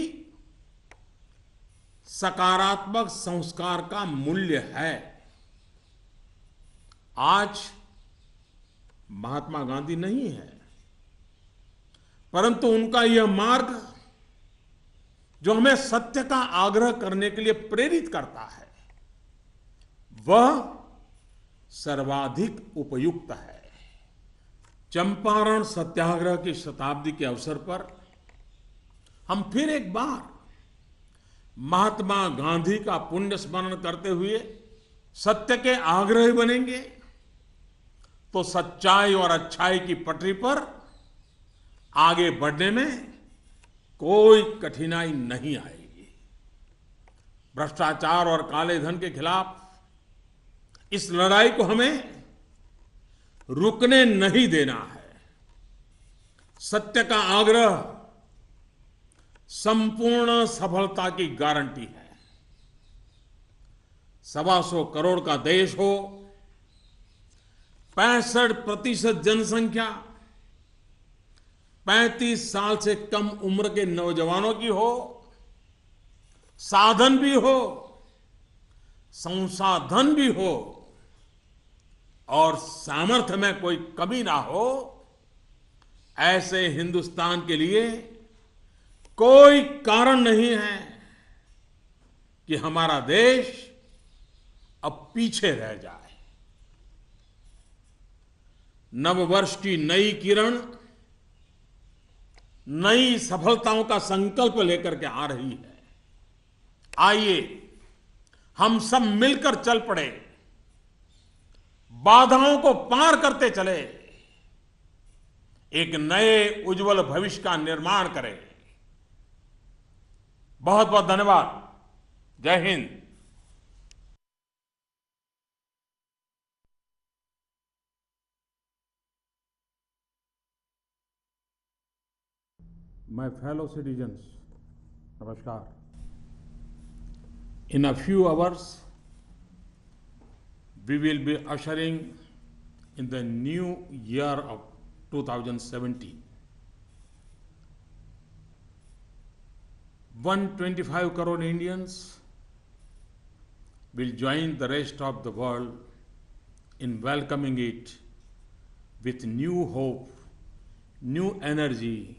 [SPEAKER 1] सकारात्मक संस्कार का मूल्य है। आज महात्मा गांधी नहीं है, परंतु उनका यह मार्ग जो हमें सत्य का आग्रह करने के लिए प्रेरित करता है, वह सर्वाधिक उपयुक्त है। चंपारण सत्याग्रह की शताब्दी के अवसर पर हम फिर एक बार महात्मा गांधी का पुण्य स्मरण करते हुए सत्य के आग्रही बनेंगे तो सच्चाई और अच्छाई की पटरी पर आगे बढ़ने में कोई कठिनाई नहीं आएगी। भ्रष्टाचार और काले धन के खिलाफ इस लड़ाई को हमें रुकने नहीं देना है। सत्य का आग्रह संपूर्ण सफलता की गारंटी है। 125 करोड़ का देश हो, 65% जनसंख्या 35 साल से कम उम्र के नौजवानों की हो, साधन भी हो, संसाधन भी हो और सामर्थ्य में कोई कमी ना हो, ऐसे हिंदुस्तान के लिए कोई कारण नहीं है कि हमारा देश अब पीछे रह जाए। नववर्ष की नई किरण नई सफलताओं का संकल्प लेकर के आ रही है। आइए हम सब मिलकर चल पड़े, बाधाओं को पार करते चले, एक नए उज्जवल भविष्य का निर्माण करें। बहुत बहुत धन्यवाद। जय Hind. My fellow citizens, Namaskar. In a few hours, we will be ushering in the new year of 2017. 125 crore Indians will join the rest of the world in welcoming it with new hope, new energy,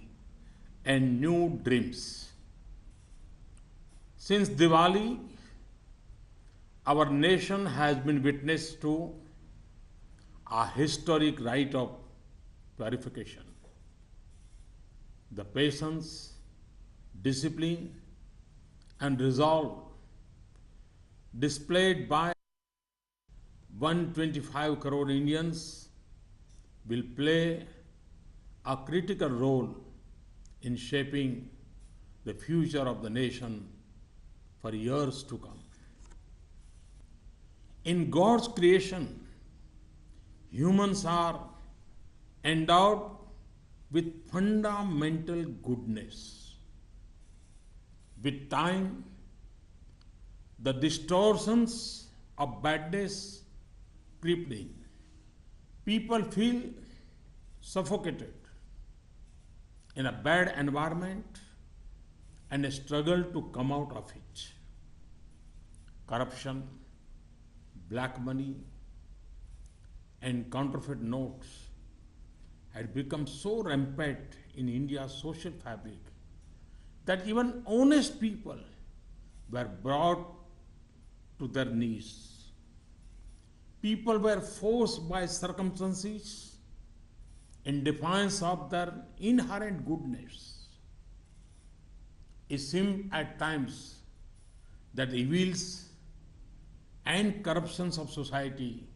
[SPEAKER 1] and new dreams. Since Diwali, our nation has been witness to a historic rite of purification. The patience, discipline, and resolve displayed by 125 crore Indians will play a critical role in shaping the future of the nation for years to come. In God's creation, humans are endowed with fundamental goodness. With time, the distortions of badness creep in. People feel suffocated in a bad environment and struggle to come out of it. Corruption, black money, and counterfeit notes had become so rampant in India's social fabric that even honest people were brought to their knees. People were forced by circumstances in defiance of their inherent goodness it seems at times that the evils and corruptions of society,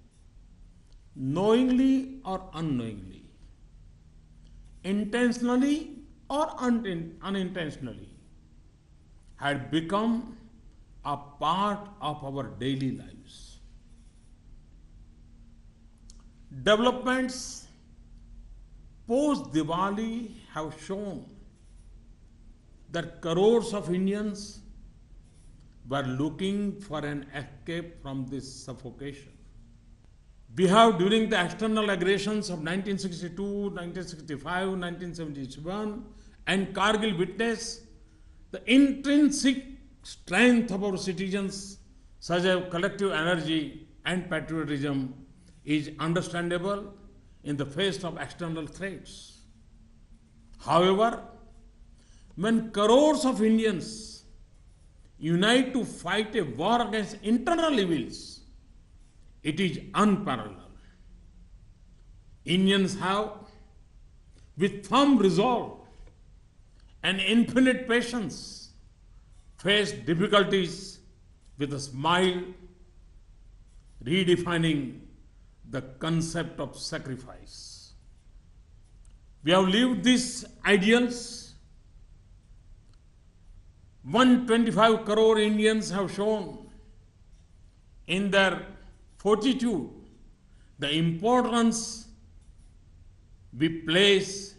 [SPEAKER 1] knowingly or unknowingly, intentionally or unintentionally, had become a part of our daily lives. Developments post Diwali have shown that crores of Indians were looking for an escape from this suffocation. We have, during the external aggressions of 1962, 1965, 1971, and Kargil, witnessed the intrinsic strength of our citizens, such as collective energy and patriotism, is understandable in the face of external threats. However, when crores of Indians unite to fight a war against internal evils, it is unparalleled. Indians have, with firm resolve and infinite patience, faced difficulties with a smile, redefining the concept of sacrifice. We have lived these ideals. 125 crore Indians have shown in their fortitude the importance we place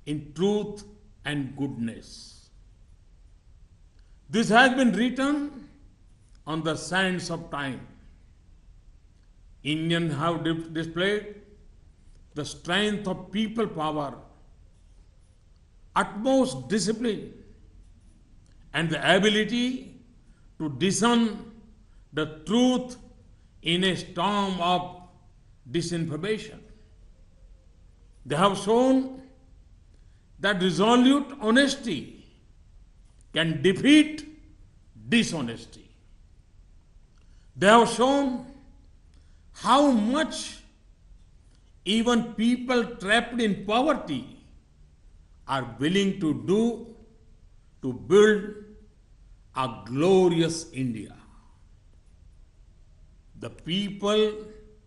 [SPEAKER 1] in truth and goodness. This has been written on the sands of time. Indians have displayed the strength of people power, utmost discipline, and the ability to discern the truth in a storm of disinformation. They have shown that resolute honesty can defeat dishonesty. They have shown how much even people trapped in poverty are willing to do to build a glorious India. The people,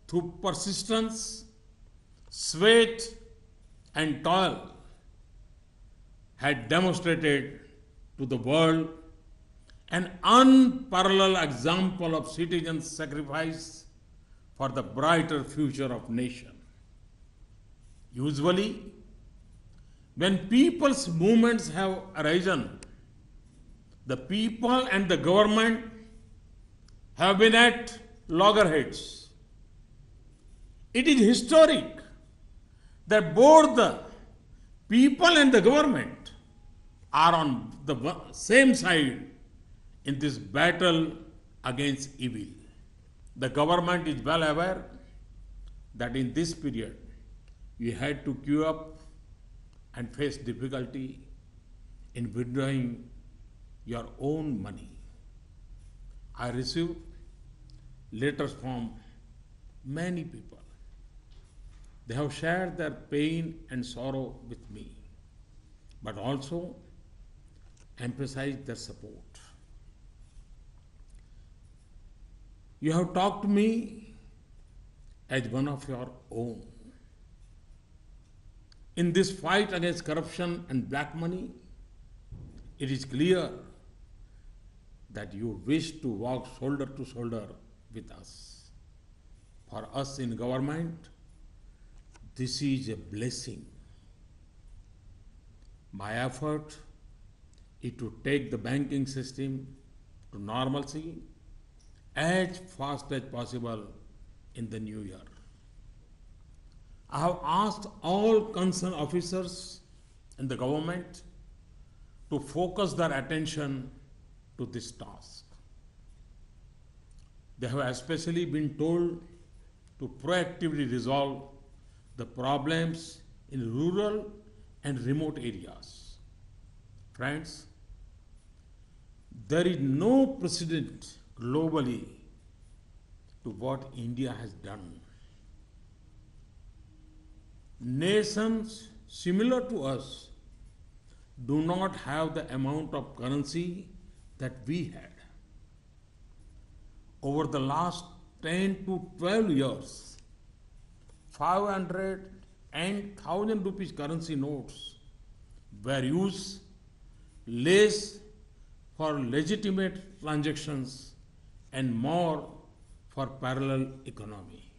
[SPEAKER 1] through persistence, sweat, and toil, had demonstrated to the world an unparalleled example of citizen sacrifice for the brighter future of nation. Usually, when people's movements have arisen, the people and the government have been at loggerheads. It is historic that both the people and the government are on the same side in this battle against evil. The government is well aware that in this period you had to queue up and face difficulty in withdrawing your own money. I received letters from many people. They have shared their pain and sorrow with me, but also emphasized their support. You have talked to me as one of your own. In this fight against corruption and black money, it is clear that you wish to walk shoulder to shoulder with us. For us in government, this is a blessing. My effort is to take the banking system to normalcy as fast as possible in the new year. I have asked all concerned officers in the government to focus their attention to this task. They have especially been told to proactively resolve the problems in rural and remote areas. Friends, there is no precedent globally to what India has done. Nations similar to us do not have the amount of currency that we had. Over the last 10 to 12 years, 500 and 1000 rupees currency notes were used less for legitimate transactions and more for parallel economy.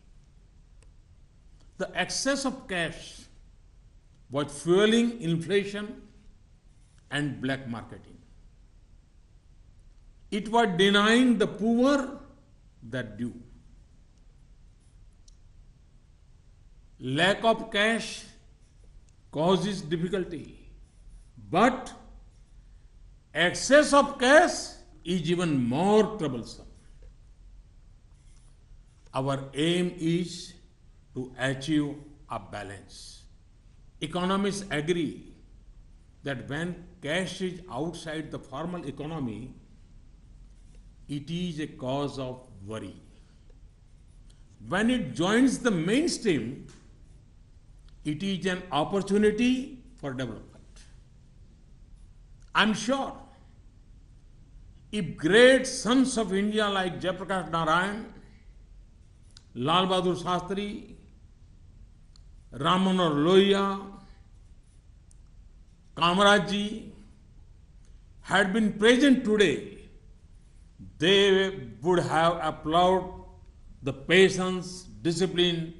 [SPEAKER 1] The excess of cash was fueling inflation and black marketing. It was denying the poor their due. Lack of cash causes difficulty, but excess of cash is even more troublesome. Our aim is to achieve a balance. Economists agree that when cash is outside the formal economy, it is a cause of worry. When it joins the mainstream, it is an opportunity for development. I'm sure if great sons of India like Jayaprakash Narayan, Lal Bahadur Shastri, Ram Manohar Lohia, Kamaraj ji had been present today, they would have applauded the patience, discipline,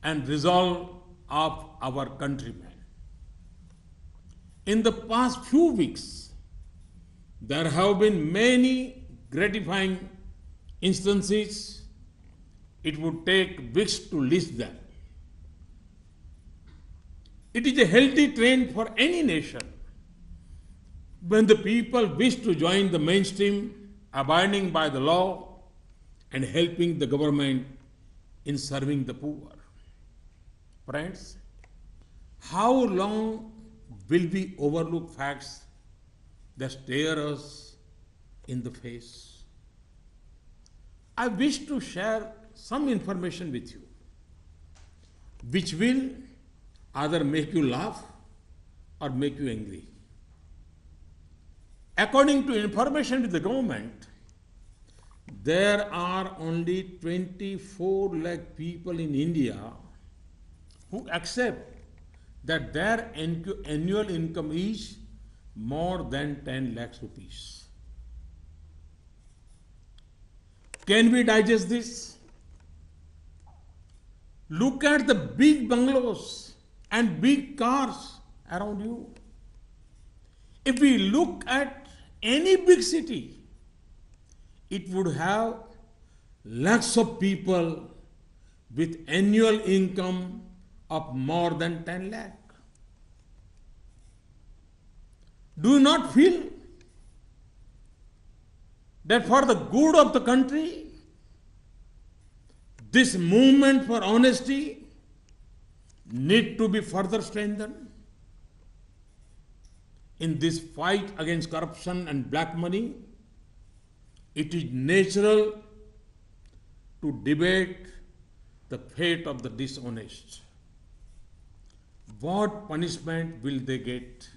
[SPEAKER 1] and resolve of our countrymen. In the past few weeks, there have been many gratifying instances. It would take weeks to list them. It is a healthy trend for any nation when the people wish to join the mainstream, abiding by the law and helping the government in serving the poor. Friends, how long will we overlook facts that stare us in the face? I wish to share some information with you, which will either make you laugh or make you angry. According to information with the government, there are only 24 lakh people in India who accept that their annual income is more than 10 lakhs rupees. Can we digest this? Look at the big bungalows and big cars around you. If we look at any big city, it would have lakhs of people with annual income of more than 10 lakh. Do you not feel that for the good of the country, this movement for honesty need to be further strengthened? In this fight against corruption and black money, it is natural to debate the fate of the dishonest. What punishment will they get?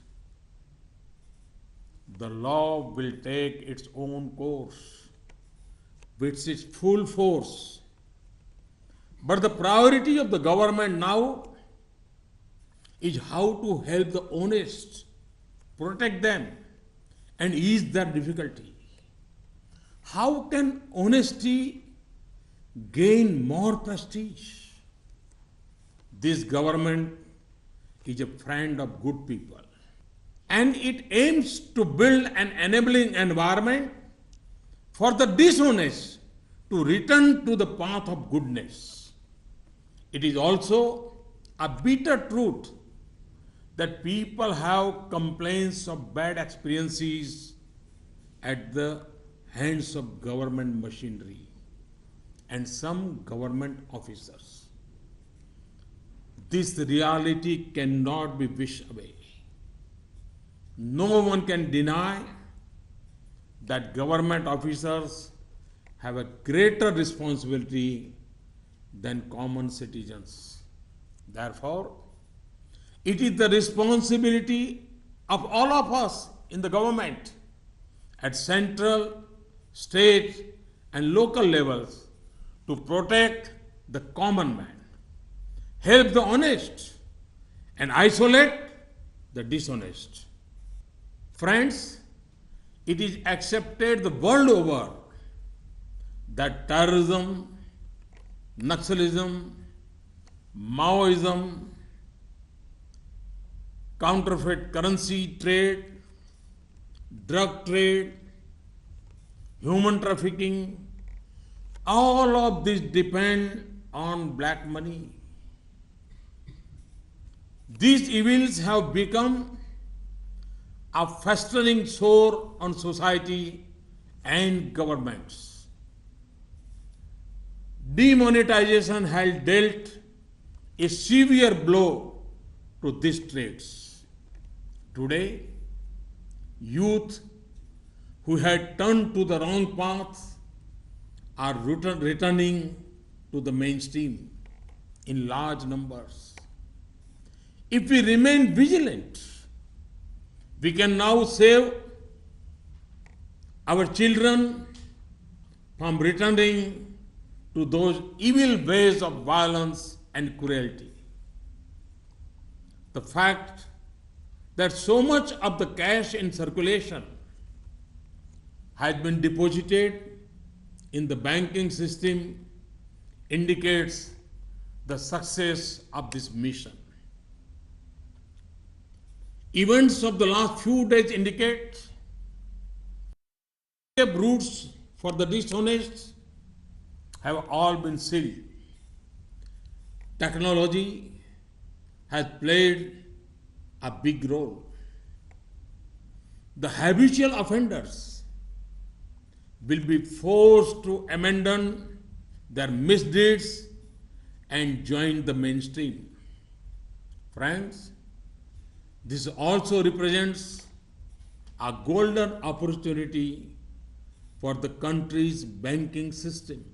[SPEAKER 1] The law will take its own course with its full force. But the priority of the government now is how to help the honest, protect them, and ease their difficulty. How can honesty gain more prestige? This government is a friend of good people, and it aims to build an enabling environment for the dishonest to return to the path of goodness. It is also a bitter truth that people have complaints of bad experiences at the hands of government machinery and some government officers. This reality cannot be wished away. No one can deny that government officers have a greater responsibility than common citizens. Therefore, it is the responsibility of all of us in the government at central, state, and local levels to protect the common man, help the honest, and isolate the dishonest. Friends, it is accepted the world over that terrorism, Naxalism, Maoism, counterfeit currency trade, drug trade, human trafficking, all of this depend on black money. These evils have become a festering sore on society and governments. Demonetization has dealt a severe blow to these trades. Today, youth who had turned to the wrong path are returning to the mainstream in large numbers. If we remain vigilant, we can now save our children from returning to those evil ways of violence and cruelty. The fact that so much of the cash in circulation has been deposited in the banking system indicates the success of this mission. Events of the last few days indicate the routes for the dishonest have all been sealed. Technology has played a big role. The habitual offenders will be forced to abandon their misdeeds and join the mainstream. Friends, this also represents a golden opportunity for the country's banking system.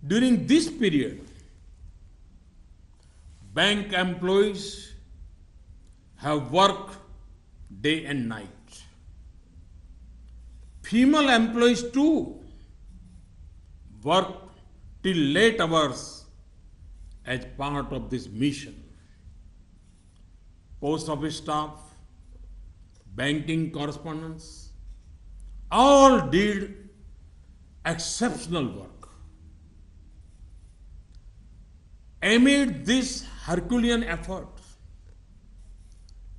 [SPEAKER 1] During this period, bank employees have worked day and night. Female employees too work till late hours as part of this mission. Post office staff, banking correspondents, all did exceptional work. Amid this Herculean effort,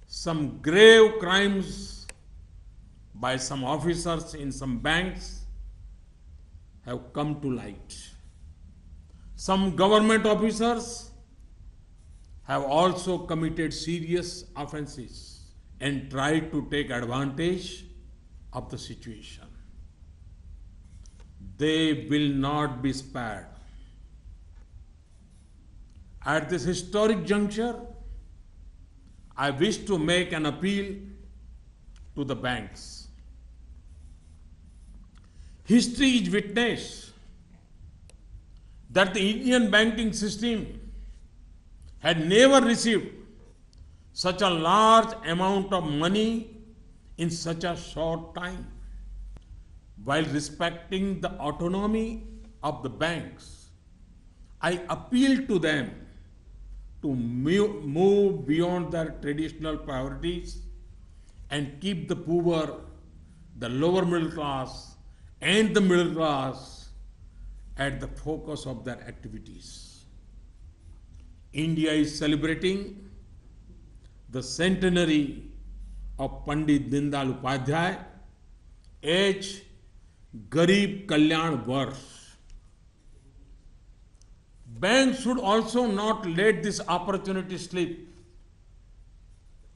[SPEAKER 1] some grave crimes by some officers in some banks have come to light. Some government officers have also committed serious offenses and tried to take advantage of the situation. They will not be spared. At this historic juncture, I wish to make an appeal to the banks. History is witness that the Indian banking system had never received such a large amount of money in such a short time. While respecting the autonomy of the banks, I appeal to them to move beyond their traditional priorities and keep the poor, the lower middle class, and the middle class at the focus of their activities. India is celebrating the centenary of Pandit Dindayal Upadhyay as Garib Kalyan Varsh. Banks should also not let this opportunity slip.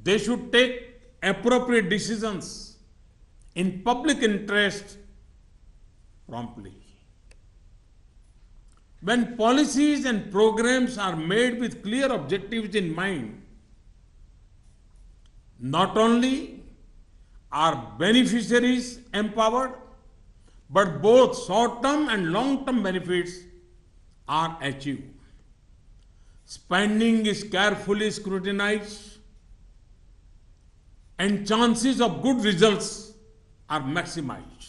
[SPEAKER 1] They should take appropriate decisions in public interest promptly. When policies and programs are made with clear objectives in mind, not only are beneficiaries empowered, but both short-term and long-term benefits are achieved. Spending is carefully scrutinized, and chances of good results are maximized.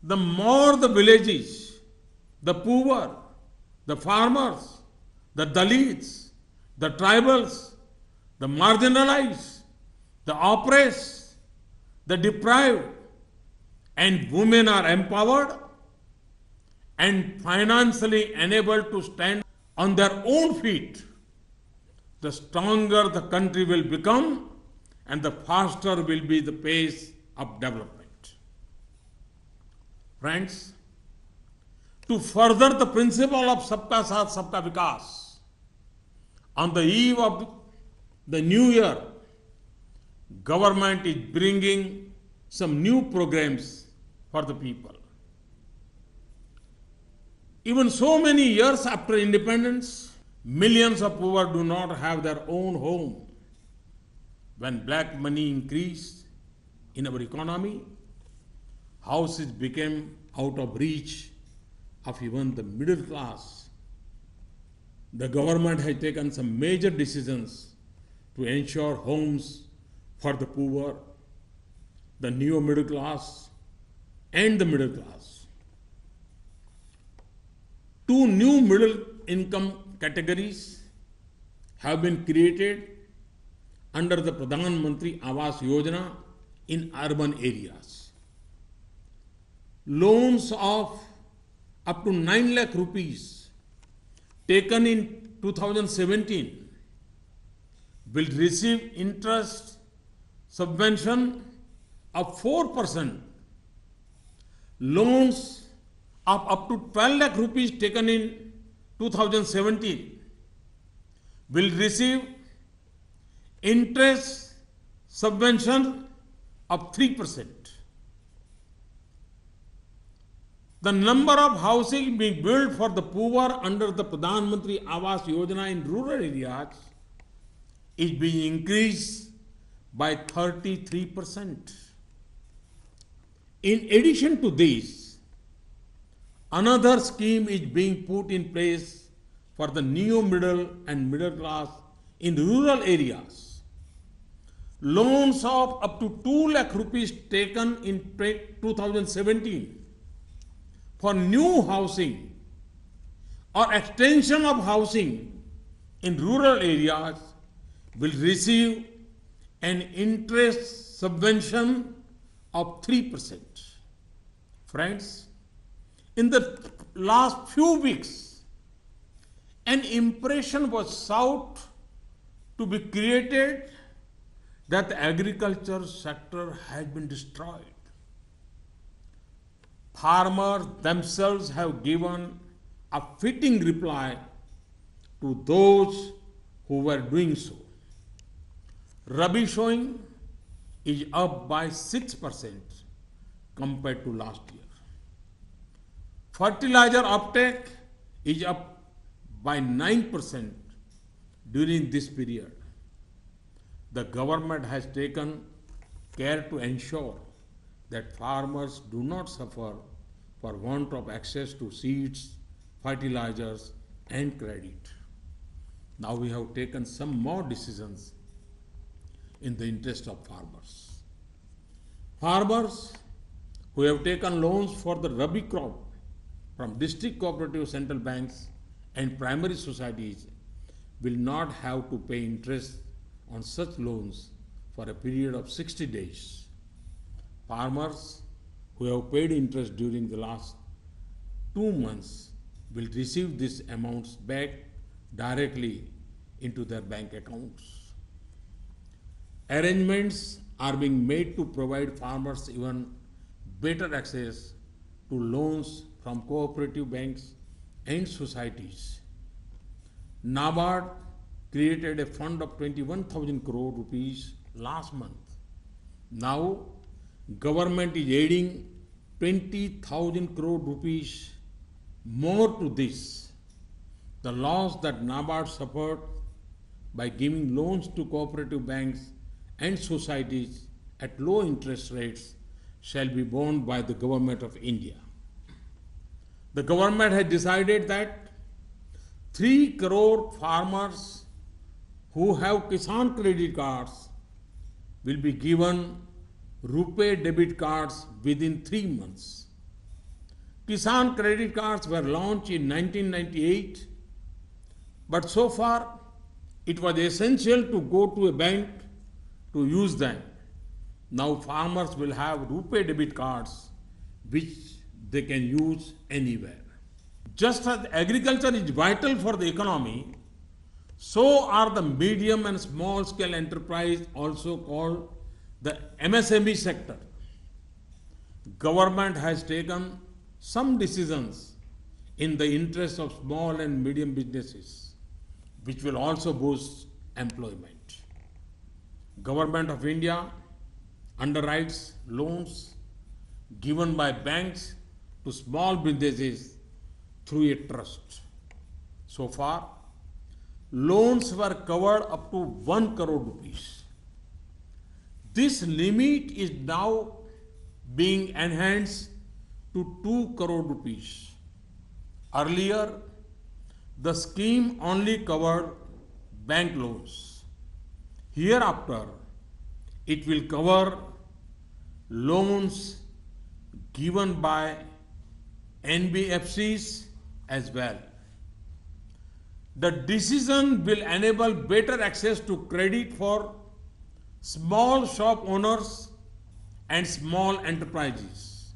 [SPEAKER 1] The more the villages, the poor, the farmers, the Dalits, the tribals, the marginalized, the oppressed, the deprived, and women are empowered and financially enabled to stand on their own feet, the stronger the country will become and the faster will be the pace of development. Friends, to further the principle of Sabka Saath, Sabka Vikas, on the eve of the new year, government is bringing some new programs for the people. Even so many years after independence, millions of poor do not have their own home. When black money increased in our economy, houses became out of reach of even the middle class. The government has taken some major decisions to ensure homes for the poor, the neo middle class, and the middle class. Two new middle income categories have been created under the Pradhan Mantri Awas Yojana in urban areas. Loans of up to 9 lakh rupees taken in 2017 will receive interest subvention of 4%. Loans of up to 12 lakh rupees taken in 2017 will receive interest subvention of 3%. The number of housing being built for the poor under the Pradhan Mantri Awas Yojana in rural areas is being increased by 33%. In addition to this, another scheme is being put in place for the neo middle and middle class in rural areas. Loans of up to 2 lakh rupees taken in 2017 for new housing or extension of housing in rural areas will receive an interest subvention of 3%. Friends, in the last few weeks, an impression was sought to be created that the agriculture sector has been destroyed. Farmers themselves have given a fitting reply to those who were doing so. Rabi sowing is up by 6% compared to last year. Fertilizer uptake is up by 9% during this period. The government has taken care to ensure that farmers do not suffer for want of access to seeds, fertilizers, and credit. Now we have taken some more decisions in the interest of farmers. Farmers who have taken loans for the Rabi crop from district cooperative central banks and primary societies will not have to pay interest on such loans for a period of 60 days. Farmers who have paid interest during the last 2 months will receive these amounts back directly into their bank accounts. Arrangements are being made to provide farmers even better access to loans from cooperative banks and societies. NABARD created a fund of 21,000 crore rupees last month. Now, government is adding 20,000 crore rupees more to this. The loss that NABARD suffered by giving loans to cooperative banks and societies at low interest rates shall be borne by the government of India. The government has decided that 3 crore farmers who have Kisan credit cards will be given RuPay debit cards within 3 months. Kisan credit cards were launched in 1998, but so far it was essential to go to a bank to use them. Now farmers will have RuPay debit cards which they can use anywhere. Just as agriculture is vital for the economy, so are the medium and small scale enterprise, also called the MSME sector. Government has taken some decisions in the interest of small and medium businesses, which will also boost employment. Government of India underwrites loans given by banks to small businesses through a trust. So far, loans were covered up to 1 crore rupees. This limit is now being enhanced to 2 crore rupees. Earlier, the scheme only covered bank loans. Hereafter, it will cover loans given by NBFCs as well. The decision will enable better access to credit for small shop owners and small enterprises.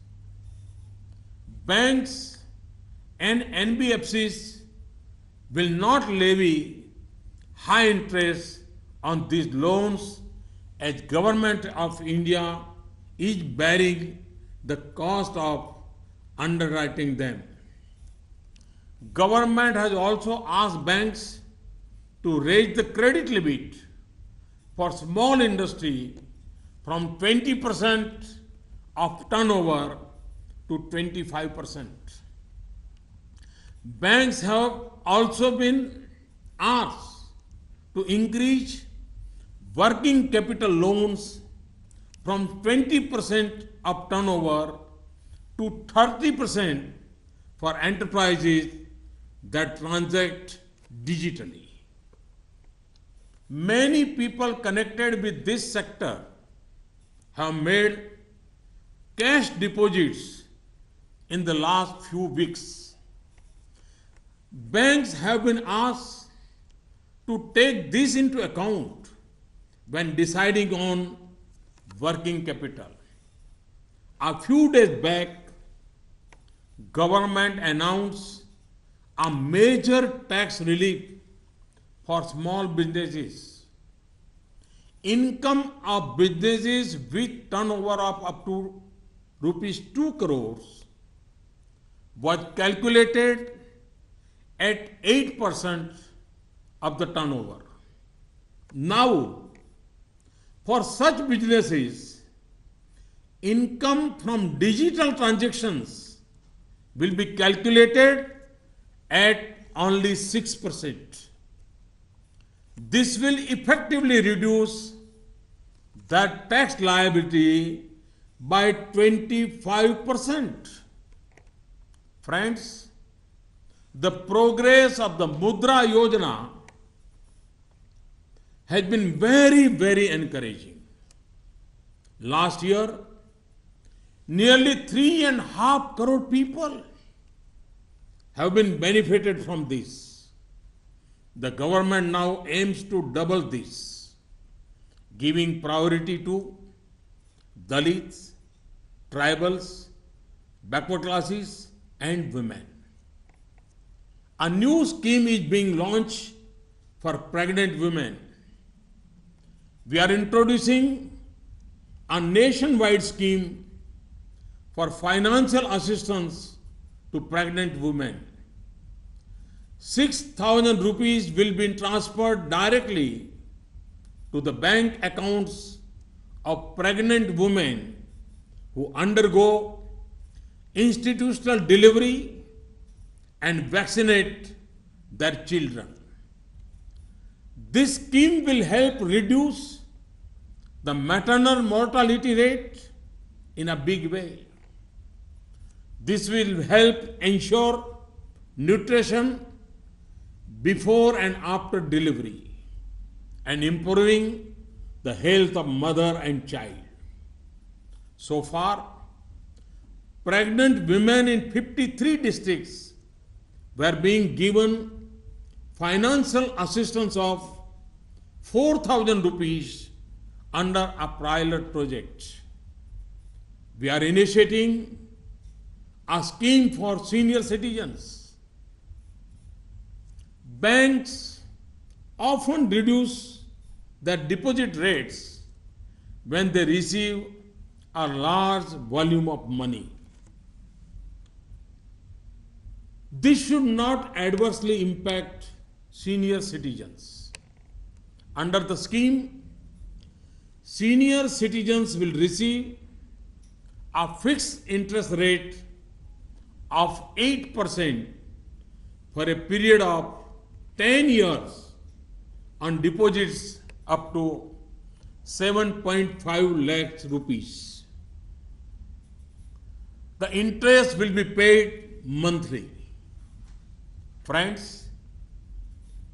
[SPEAKER 1] Banks and NBFCs will not levy high interest on these loans as Government of India is bearing the cost of underwriting them. Government has also asked banks to raise the credit limit for small industry from 20% of turnover to 25%. Banks have also been asked to increase working capital loans from 20% of turnover to 30% for enterprises that transact digitally. Many people connected with this sector have made cash deposits in the last few weeks. Banks have been asked to take this into account when deciding on working capital. A few days back, government announced a major tax relief for small businesses. Income of businesses with turnover of up to rupees 2 crores was calculated at 8% of the turnover. Now, for such businesses, income from digital transactions will be calculated at only 6%. This will effectively reduce the tax liability by 25%. Friends, the progress of the Mudra Yojana has been very, very encouraging. Last year, nearly 3.5 crore people have been benefited from this. The government now aims to double this, giving priority to Dalits, tribals, backward classes, and women. A new scheme is being launched for pregnant women. We are introducing a nationwide scheme for financial assistance to pregnant women. 6,000 rupees will be transferred directly to the bank accounts of pregnant women who undergo institutional delivery and vaccinate their children. This scheme will help reduce the maternal mortality rate in a big way. This will help ensure nutrition before and after delivery and improving the health of mother and child. So far, pregnant women in 53 districts were being given financial assistance of 4,000 rupees under a pilot project. We are initiating a scheme for senior citizens. Banks often reduce their deposit rates when they receive a large volume of money. This should not adversely impact senior citizens. Under the scheme, senior citizens will receive a fixed interest rate of 8% for a period of 10 years on deposits up to 7.5 lakhs rupees. The interest will be paid monthly. Friends,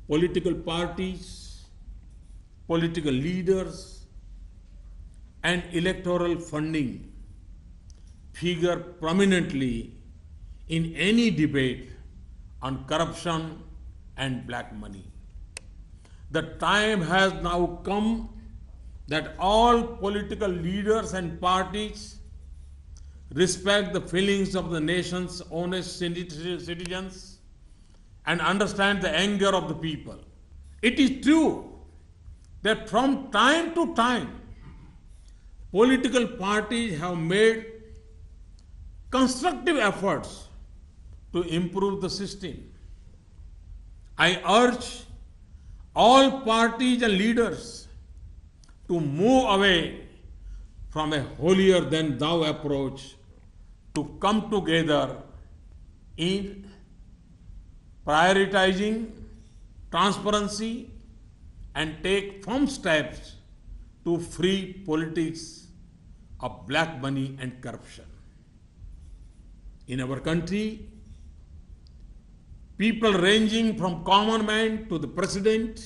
[SPEAKER 1] political parties, political leaders, and electoral funding figure prominently in any debate on corruption and black money. The time has now come that all political leaders and parties respect the feelings of the nation's honest citizens and understand the anger of the people. It is true that from time to time, political parties have made constructive efforts to improve the system. I urge all parties and leaders to move away from a holier than thou approach to come together in prioritizing transparency and take firm steps to free politics of black money and corruption. In our country, people ranging from common man to the president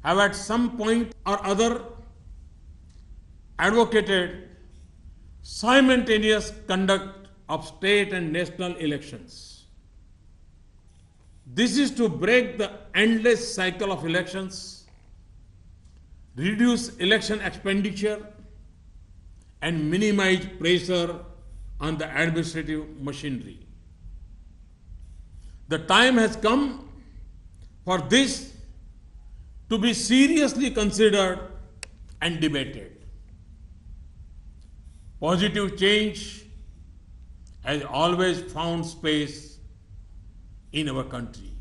[SPEAKER 1] have at some point or other advocated simultaneous conduct of state and national elections. This is to break the endless cycle of elections, reduce election expenditure, and minimize pressure on the administrative machinery. The time has come for this to be seriously considered and debated. Positive change has always found space in our country.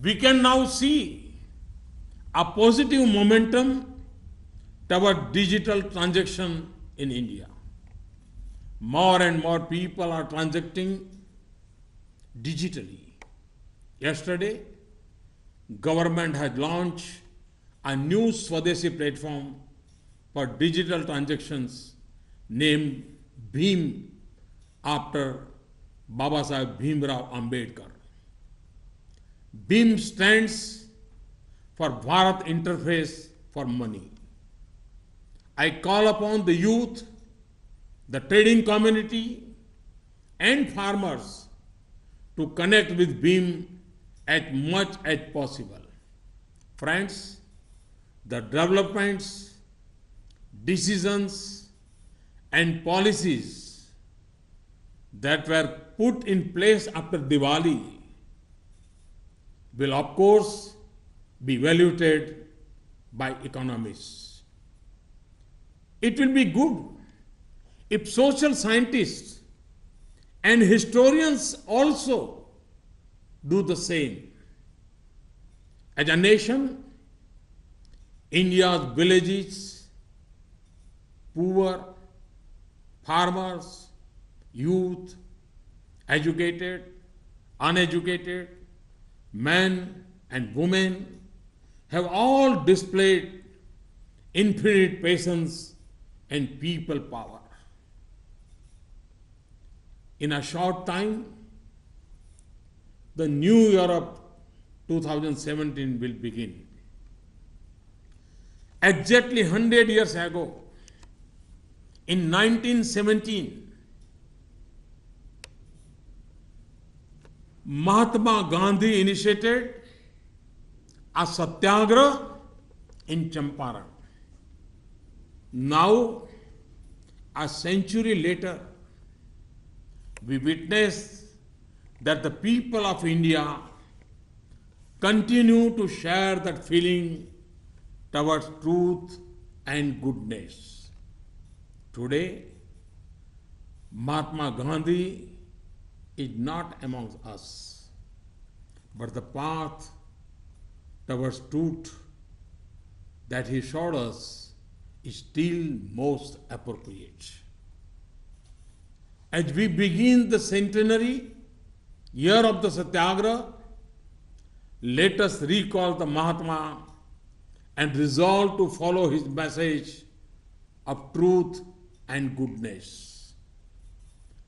[SPEAKER 1] We can now see a positive momentum toward digital transaction in India. More and more people are transacting digitally. Yesterday, government has launched a new Swadeshi platform for digital transactions named BHIM after Babasaheb Bhimrao Ambedkar. BHIM stands for Bharat Interface for Money. I call upon the youth, the trading community, and farmers to connect with BHIM as much as possible. Friends, the developments, decisions, and policies that were put in place after Diwali will of course be evaluated by economists. It will be good if social scientists and historians also do the same. As a nation, India's villages, poor, farmers, youth, educated, uneducated, men and women have all displayed infinite patience and people power. In a short time, the new year of 2017 will begin. Exactly 100 years ago, in 1917, Mahatma Gandhi initiated a satyagrah in Champaran. Now, a century later, we witness that the people of India continue to share that feeling towards truth and goodness. Today, Mahatma Gandhi is not amongst us, but the path towards truth that he showed us is still most appropriate. As we begin the centenary year of the Satyagraha, let us recall the Mahatma and resolve to follow his message of truth and goodness.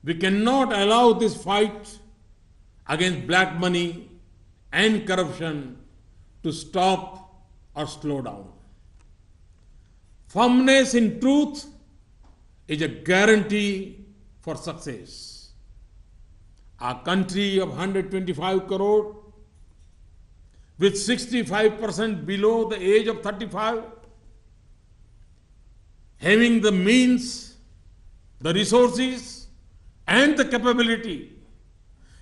[SPEAKER 1] We cannot allow this fight against black money and corruption to stop or slow down. Firmness in truth is a guarantee for success. Our country of 125 crore, with 65% below the age of 35, having the means, the resources, and the capability,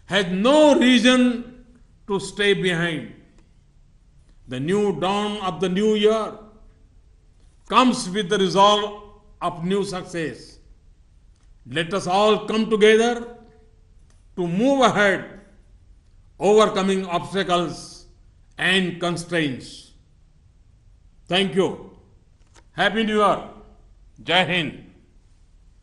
[SPEAKER 1] has no reason to stay behind. The new dawn of the new year comes with the resolve of new success. Let us all come together to move ahead, overcoming obstacles and constraints. Thank you. Happy New Year. Jai Hind.